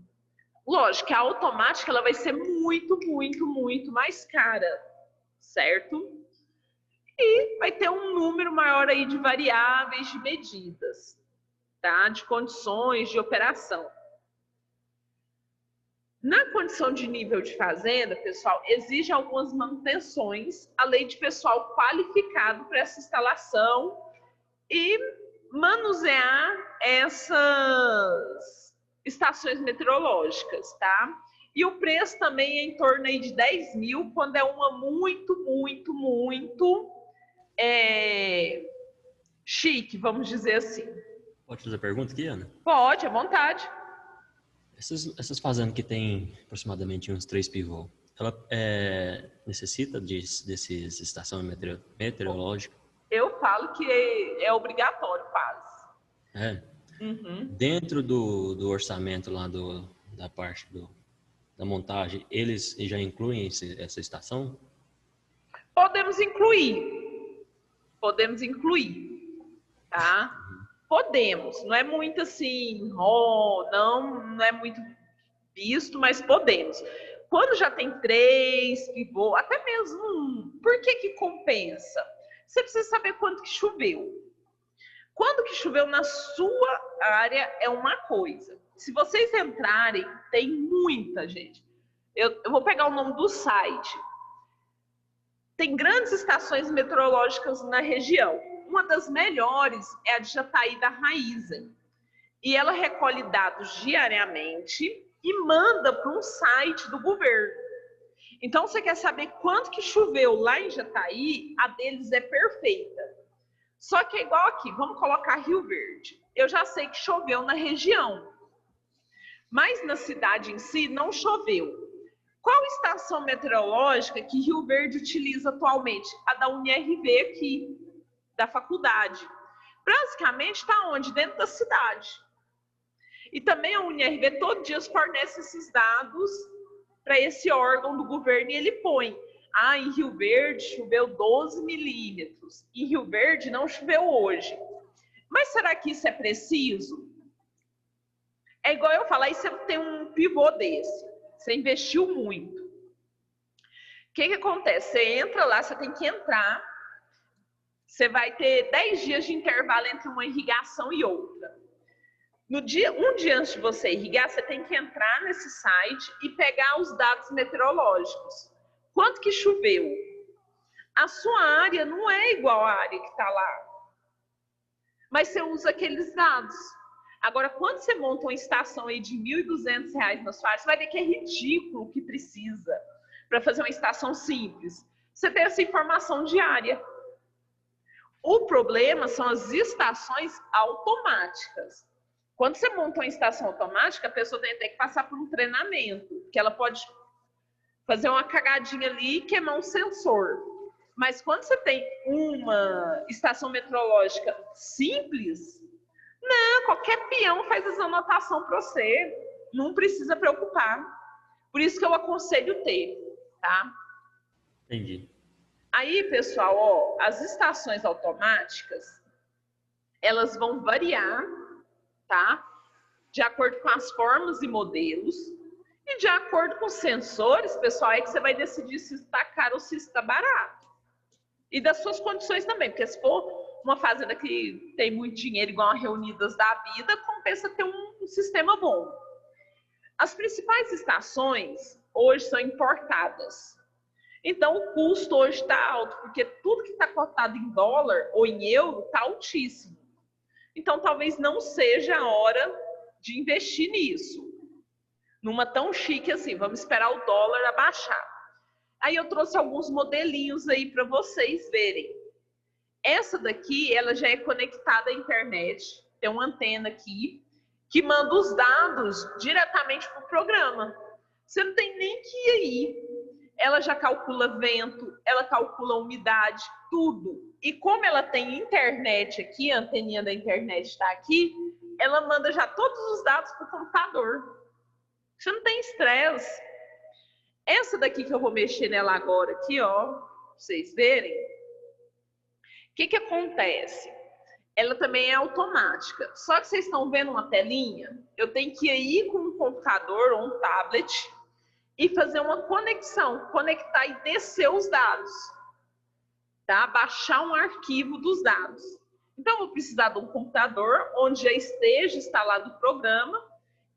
Lógico que a automática ela vai ser muito, muito, muito mais cara, certo? E vai ter um número maior aí de variáveis, de medidas, tá? De condições de operação. Na condição de nível de fazenda, pessoal, exige algumas manutenções, além de pessoal qualificado para essa instalação e manusear essas estações meteorológicas, tá? E o preço também é em torno aí de 10 mil, quando é uma muito chique, vamos dizer assim. Pode fazer a pergunta aqui, Ana? Pode, à vontade. Essas fazendas que tem aproximadamente uns 3 pivô, ela necessita desses estações meteorológicas? Eu falo que é obrigatório, quase. É? Uhum. Dentro do orçamento lá da parte da montagem, eles já incluem essa estação? Podemos incluir, tá? Podemos, não é muito assim, não é muito visto, mas podemos. Quando já tem 3 pivô, até mesmo por que compensa? Você precisa saber quanto que choveu. Quando que choveu na sua área é uma coisa. Se vocês entrarem, tem muita gente. Eu vou pegar o nome do site. Tem grandes estações meteorológicas na região. Uma das melhores é a de Jataí da Raizen. E ela recolhe dados diariamente e manda para um site do governo. Então, você quer saber quanto que choveu lá em Jataí? A deles é perfeita. Só que é igual aqui, vamos colocar Rio Verde. Eu já sei que choveu na região, mas na cidade em si não choveu. Qual estação meteorológica que Rio Verde utiliza atualmente? A da UniRV aqui, da faculdade. Basicamente está onde? Dentro da cidade. E também a UniRV todo dia fornece esses dados para esse órgão do governo e ele põe. Em Rio Verde choveu 12 milímetros. Em Rio Verde não choveu hoje. Mas será que isso é preciso? É igual eu falar, aí você tem um pivô desse. Você investiu muito. O que acontece? Você entra lá, você tem que entrar. Você vai ter 10 dias de intervalo entre uma irrigação e outra. Um dia antes de você irrigar, você tem que entrar nesse site e pegar os dados meteorológicos. Quanto que choveu? A sua área não é igual à área que está lá. Mas você usa aqueles dados. Agora, quando você monta uma estação aí de R$ 1.200 na sua área, você vai ver que é ridículo o que precisa para fazer uma estação simples. você tem essa informação diária. O problema são as estações automáticas. Quando você monta uma estação automática, a pessoa tem que passar por um treinamento, que ela pode fazer uma cagadinha ali e queimar um sensor. Mas quando você tem uma estação meteorológica simples, não, qualquer peão faz essa anotação para você. Não precisa preocupar. Por isso que eu aconselho ter, tá? Entendi. Aí, pessoal, ó, as estações automáticas, elas vão variar, tá? De acordo com as formas e modelos. E de acordo com os sensores, pessoal, é que você vai decidir se está caro ou se está barato. E das suas condições também, porque se for uma fazenda que tem muito dinheiro, igual a Reunidas da Vida, compensa ter um sistema bom. As principais estações hoje são importadas. Então, o custo hoje está alto, porque tudo que está cotado em dólar ou em euro está altíssimo. Então, talvez não seja a hora de investir nisso. Numa tão chique assim, vamos esperar o dólar abaixar. Aí eu trouxe alguns modelinhos aí para vocês verem. Essa daqui, ela já é conectada à internet. Tem uma antena aqui que manda os dados diretamente para o programa. Você não tem nem que ir aí. Ela já calcula vento, ela calcula umidade, tudo. E como ela tem internet aqui, a anteninha da internet está aqui, ela manda já todos os dados para o computador. Você não tem estresse. Essa daqui que eu vou mexer nela agora aqui, ó, pra vocês verem. O que acontece? Ela também é automática. Só que vocês estão vendo uma telinha? Eu tenho que ir com um computador ou um tablet e fazer uma conexão. Conectar e descer os dados. Tá? Baixar um arquivo dos dados. Então, eu vou precisar de um computador onde já esteja instalado o programa.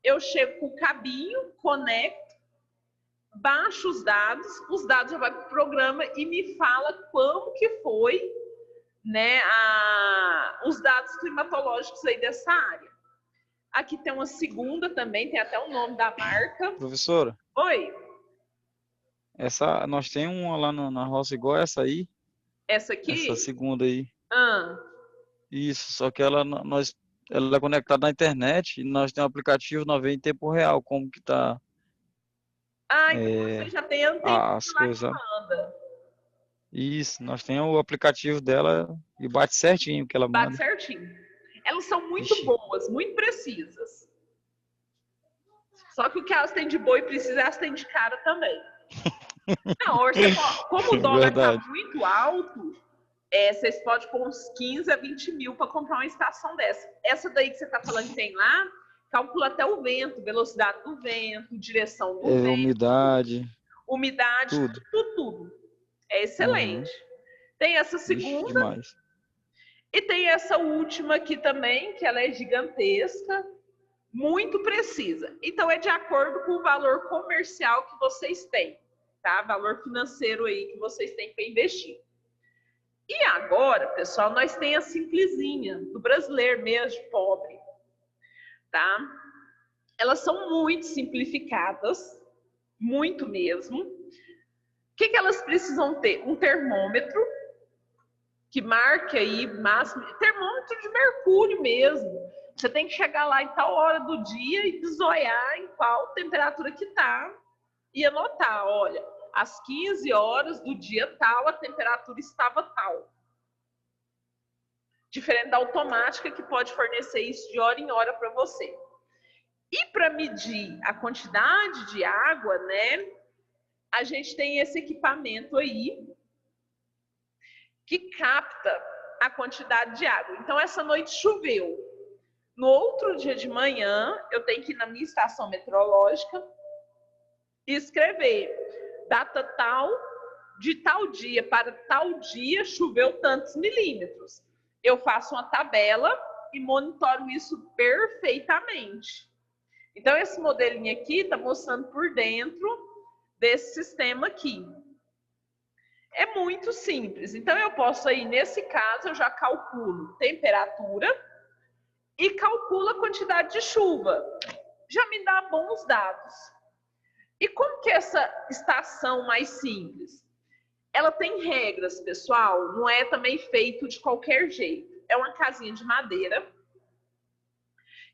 Eu chego com o cabinho, conecto, baixo os dados já vai para o programa e me fala como que foi, né, os dados climatológicos aí dessa área. Aqui tem uma segunda também, tem até o nome da marca. Professora? Oi? Nós temos uma lá na roça igual essa aí. Essa aqui? Essa segunda aí. Ah. Isso, só que ela é conectada na internet e nós temos um aplicativo, nós vemos em tempo real como que tá. Então você já tem antena as coisas. Isso, nós temos o aplicativo dela e bate certinho o que ela manda. Bate certinho. Elas são muito boas, muito precisas. Só que o que elas têm de boa e precisa, elas têm de cara também. Não, como o dólar está muito alto, vocês podem pôr uns 15 a 20 mil para comprar uma estação dessa. Essa daí que você está falando que tem lá, calcula até o vento, velocidade do vento, direção do vento. Umidade, tudo. É excelente. Tem essa segunda. E tem essa última aqui também, que ela é gigantesca, muito precisa. Então, é de acordo com o valor comercial que vocês têm, tá? Valor financeiro aí que vocês têm para investir. E agora, pessoal, nós temos a simplesinha, do brasileiro mesmo, pobre. Tá? Elas são muito simplificadas, muito mesmo. O que elas precisam ter? Um termômetro, que marque aí, máximo, termômetro de mercúrio mesmo. Você tem que chegar lá em tal hora do dia e desoiar em qual temperatura que tá e anotar, olha, às 15 horas do dia tal, a temperatura estava tal. Diferente da automática, que pode fornecer isso de hora em hora para você. E para medir a quantidade de água, né, a gente tem esse equipamento aí que capta a quantidade de água. Então, essa noite choveu. No outro dia de manhã, eu tenho que ir na minha estação meteorológica e escrever data tal, de tal dia para tal dia, choveu tantos milímetros. Eu faço uma tabela e monitoro isso perfeitamente. Então, esse modelinho aqui está mostrando por dentro desse sistema aqui. É muito simples. Então, eu posso aí, nesse caso, eu já calculo temperatura e calculo a quantidade de chuva. Já me dá bons dados. E como que é essa estação mais simples? ela tem regras, pessoal, não é também feito de qualquer jeito. É uma casinha de madeira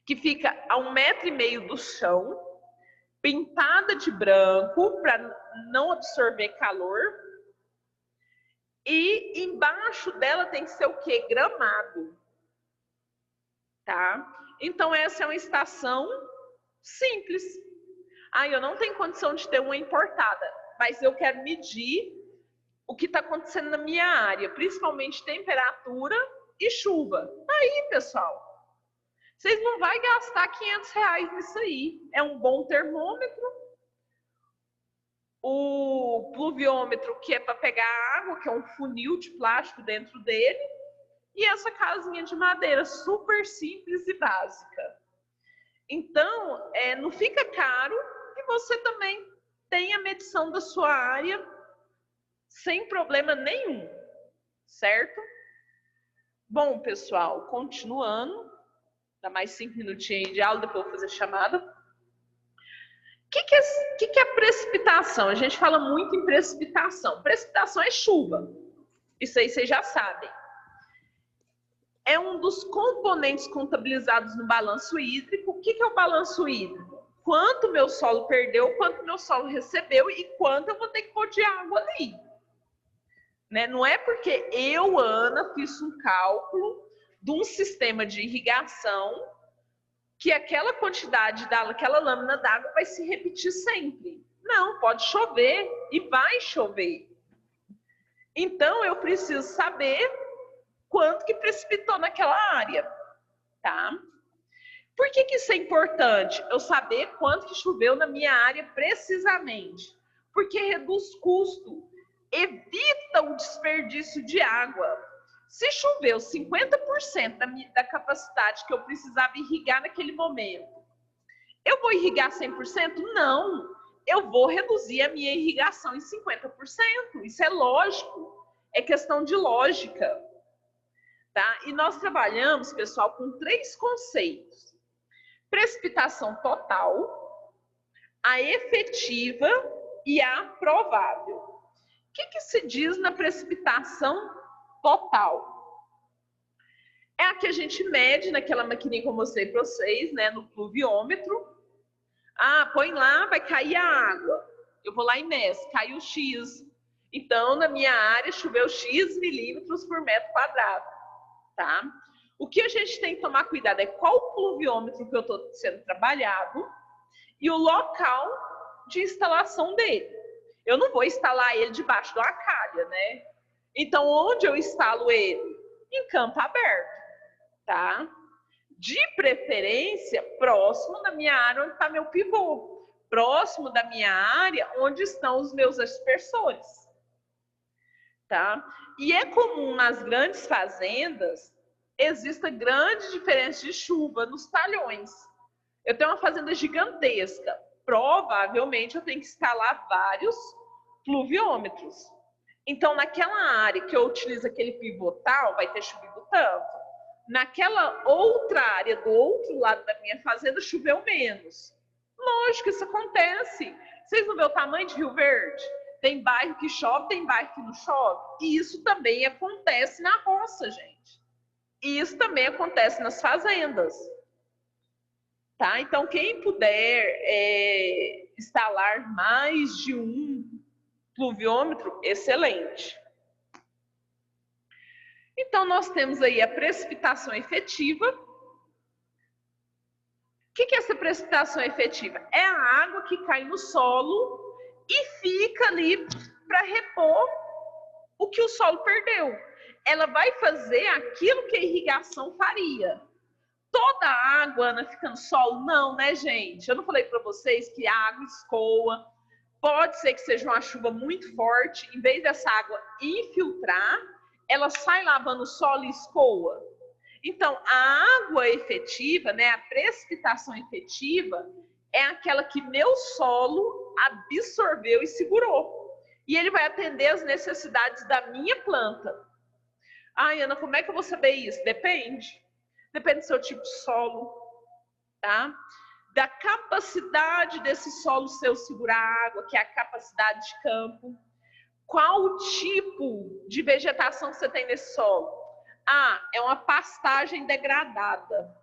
que fica a 1,5 metro do chão, pintada de branco para não absorver calor. E embaixo dela tem que ser o quê? Gramado. Tá? Então essa é uma estação simples. Eu não tenho condição de ter uma importada, mas eu quero medir o que está acontecendo na minha área, principalmente temperatura e chuva. Aí, pessoal, vocês não vão gastar R$500 nisso aí. É um bom termômetro. O pluviômetro, que é para pegar água, que é um funil de plástico dentro dele. E essa casinha de madeira, super simples e básica. Então, não fica caro e você também tem a medição da sua área sem problema nenhum, certo? Bom, pessoal, continuando. Dá mais 5 minutinhos de aula, depois eu vou fazer chamada. O que é precipitação? A gente fala muito em precipitação. Precipitação é chuva. Isso aí vocês já sabem. É um dos componentes contabilizados no balanço hídrico. O que é o balanço hídrico? Quanto meu solo perdeu, quanto meu solo recebeu e quanto eu vou ter que pôr de água ali. Né? Não é porque eu, Ana, fiz um cálculo de um sistema de irrigação que aquela quantidade daquela lâmina d'água vai se repetir sempre. Não, pode chover e vai chover. Então, eu preciso saber quanto que precipitou naquela área, tá? Por que isso é importante? Eu saber quanto que choveu na minha área precisamente. Porque reduz custo, evita o desperdício de água. Se choveu 50% da capacidade que eu precisava irrigar naquele momento, eu vou irrigar 100%? Não. Eu vou reduzir a minha irrigação em 50%. Isso é lógico. É questão de lógica. Tá? E nós trabalhamos, pessoal, com 3 conceitos. Precipitação total, a efetiva e a provável. O que se diz na precipitação total? É a que a gente mede naquela maquininha que eu mostrei para vocês, né, no pluviômetro. Põe lá, vai cair a água. Eu vou lá e meço, caiu X. Então, na minha área, choveu X milímetros por metro quadrado. Tá? O que a gente tem que tomar cuidado é qual o pluviômetro que eu estou sendo trabalhado e o local de instalação dele. Eu não vou instalar ele debaixo de uma calha, né? Então, onde eu instalo ele? Em campo aberto, tá? De preferência, próximo da minha área onde está meu pivô. Próximo da minha área onde estão os meus aspersores, tá? E é comum nas grandes fazendas exista grande diferença de chuva nos talhões. Eu tenho uma fazenda gigantesca. Provavelmente eu tenho que instalar vários pluviômetros. Então, naquela área que eu utilizo aquele pivotal, vai ter chovido tanto. Naquela outra área, do outro lado da minha fazenda, choveu menos. Lógico, isso acontece. Vocês não vê o tamanho de Rio Verde? Tem bairro que chove, tem bairro que não chove. E isso também acontece na roça, gente. E isso também acontece nas fazendas. Tá? Então, quem puder instalar mais de um pluviômetro, excelente. Então, nós temos aí a precipitação efetiva. O que é essa precipitação efetiva? É a água que cai no solo e fica ali para repor o que o solo perdeu. Ela vai fazer aquilo que a irrigação faria. Toda a água, Ana, fica no solo? Não, né, gente? Eu não falei para vocês que a água escoa. Pode ser que seja uma chuva muito forte. Em vez dessa água infiltrar, ela sai lavando o solo e escoa. Então, a água efetiva, né, a precipitação efetiva, é aquela que meu solo absorveu e segurou. E ele vai atender as necessidades da minha planta. Ana, como é que eu vou saber isso? Depende. Depende do seu tipo de solo, tá? Da capacidade desse solo seu segurar água, que é a capacidade de campo. Qual tipo de vegetação que você tem nesse solo? Ah, é uma pastagem degradada.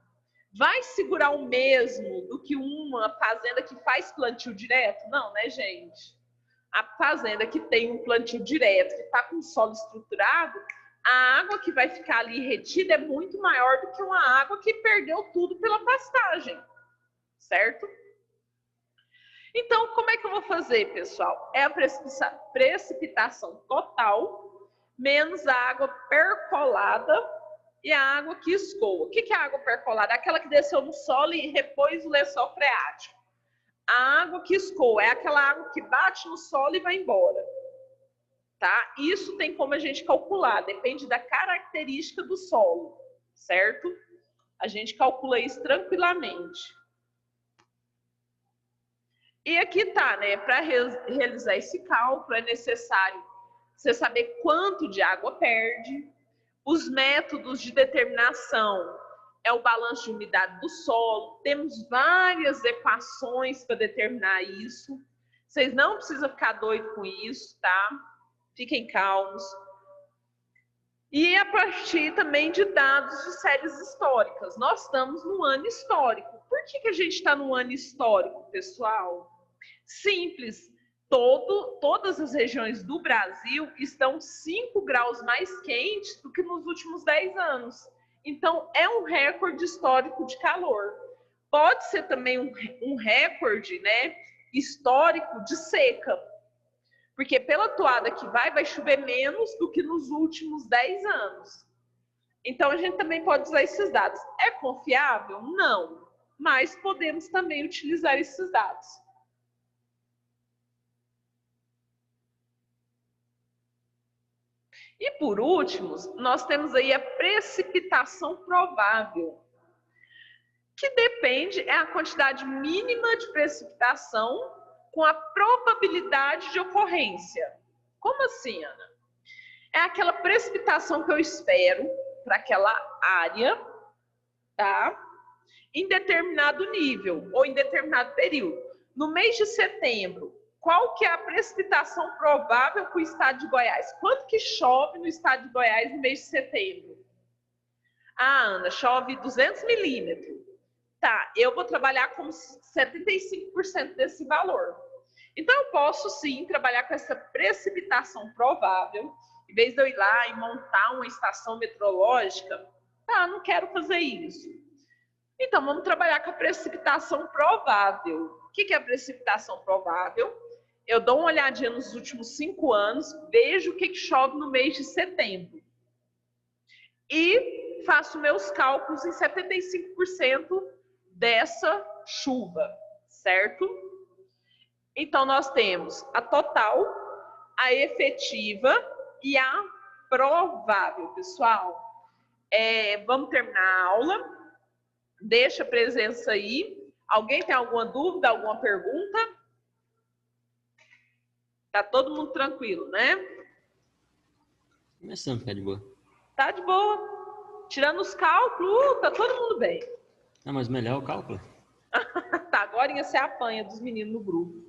Vai segurar o mesmo do que uma fazenda que faz plantio direto? Não, né, gente? A fazenda que tem um plantio direto, que está com o solo estruturado, a água que vai ficar ali retida é muito maior do que uma água que perdeu tudo pela pastagem, certo? Então, como é que eu vou fazer, pessoal? É a precipitação total menos a água percolada e a água que escoa. O que é a água percolada? Aquela que desceu no solo e repôs o lençol freático. A água que escoa é aquela água que bate no solo e vai embora. Tá? Isso tem como a gente calcular, depende da característica do solo, certo? A gente calcula isso tranquilamente. E aqui tá, né? Para realizar esse cálculo é necessário você saber quanto de água perde. Os métodos de determinação é o balanço de umidade do solo. Temos várias equações para determinar isso. Vocês não precisam ficar doidos com isso, tá? Fiquem calmos. E a partir também de dados de séries históricas. Nós estamos no ano histórico. Por que a gente está no ano histórico, pessoal? Simples. Todas as regiões do Brasil estão 5 graus mais quentes do que nos últimos 10 anos. Então, é um recorde histórico de calor. Pode ser também um recorde, né, histórico de seca. Porque pela toada que vai chover menos do que nos últimos 10 anos. Então, a gente também pode usar esses dados. É confiável? Não. Mas podemos também utilizar esses dados. E por último, nós temos aí a precipitação provável, que depende, é a quantidade mínima de precipitação com a probabilidade de ocorrência. Como assim, Ana? É aquela precipitação que eu espero para aquela área, tá? Em determinado nível ou em determinado período. No mês de setembro, qual que é a precipitação provável para o estado de Goiás? Quanto que chove no estado de Goiás no mês de setembro? Ah, Ana, chove 200 milímetros. Tá, eu vou trabalhar com 75% desse valor. Então, eu posso sim trabalhar com essa precipitação provável, em vez de eu ir lá e montar uma estação meteorológica. Ah, não quero fazer isso. Então, vamos trabalhar com a precipitação provável. O que é a precipitação provável? Eu dou uma olhadinha nos últimos 5 anos, vejo o que chove no mês de setembro. E faço meus cálculos em 75% dessa chuva, certo? Então, nós temos a total, a efetiva e a provável, pessoal. Vamos terminar a aula. Deixa a presença aí. Alguém tem alguma dúvida, alguma pergunta? Tá todo mundo tranquilo, né? Começando a ficar de boa. Tá de boa. Tirando os cálculos, tá todo mundo bem. Ah, mas melhor o cálculo. Tá, agora você apanha dos meninos no grupo.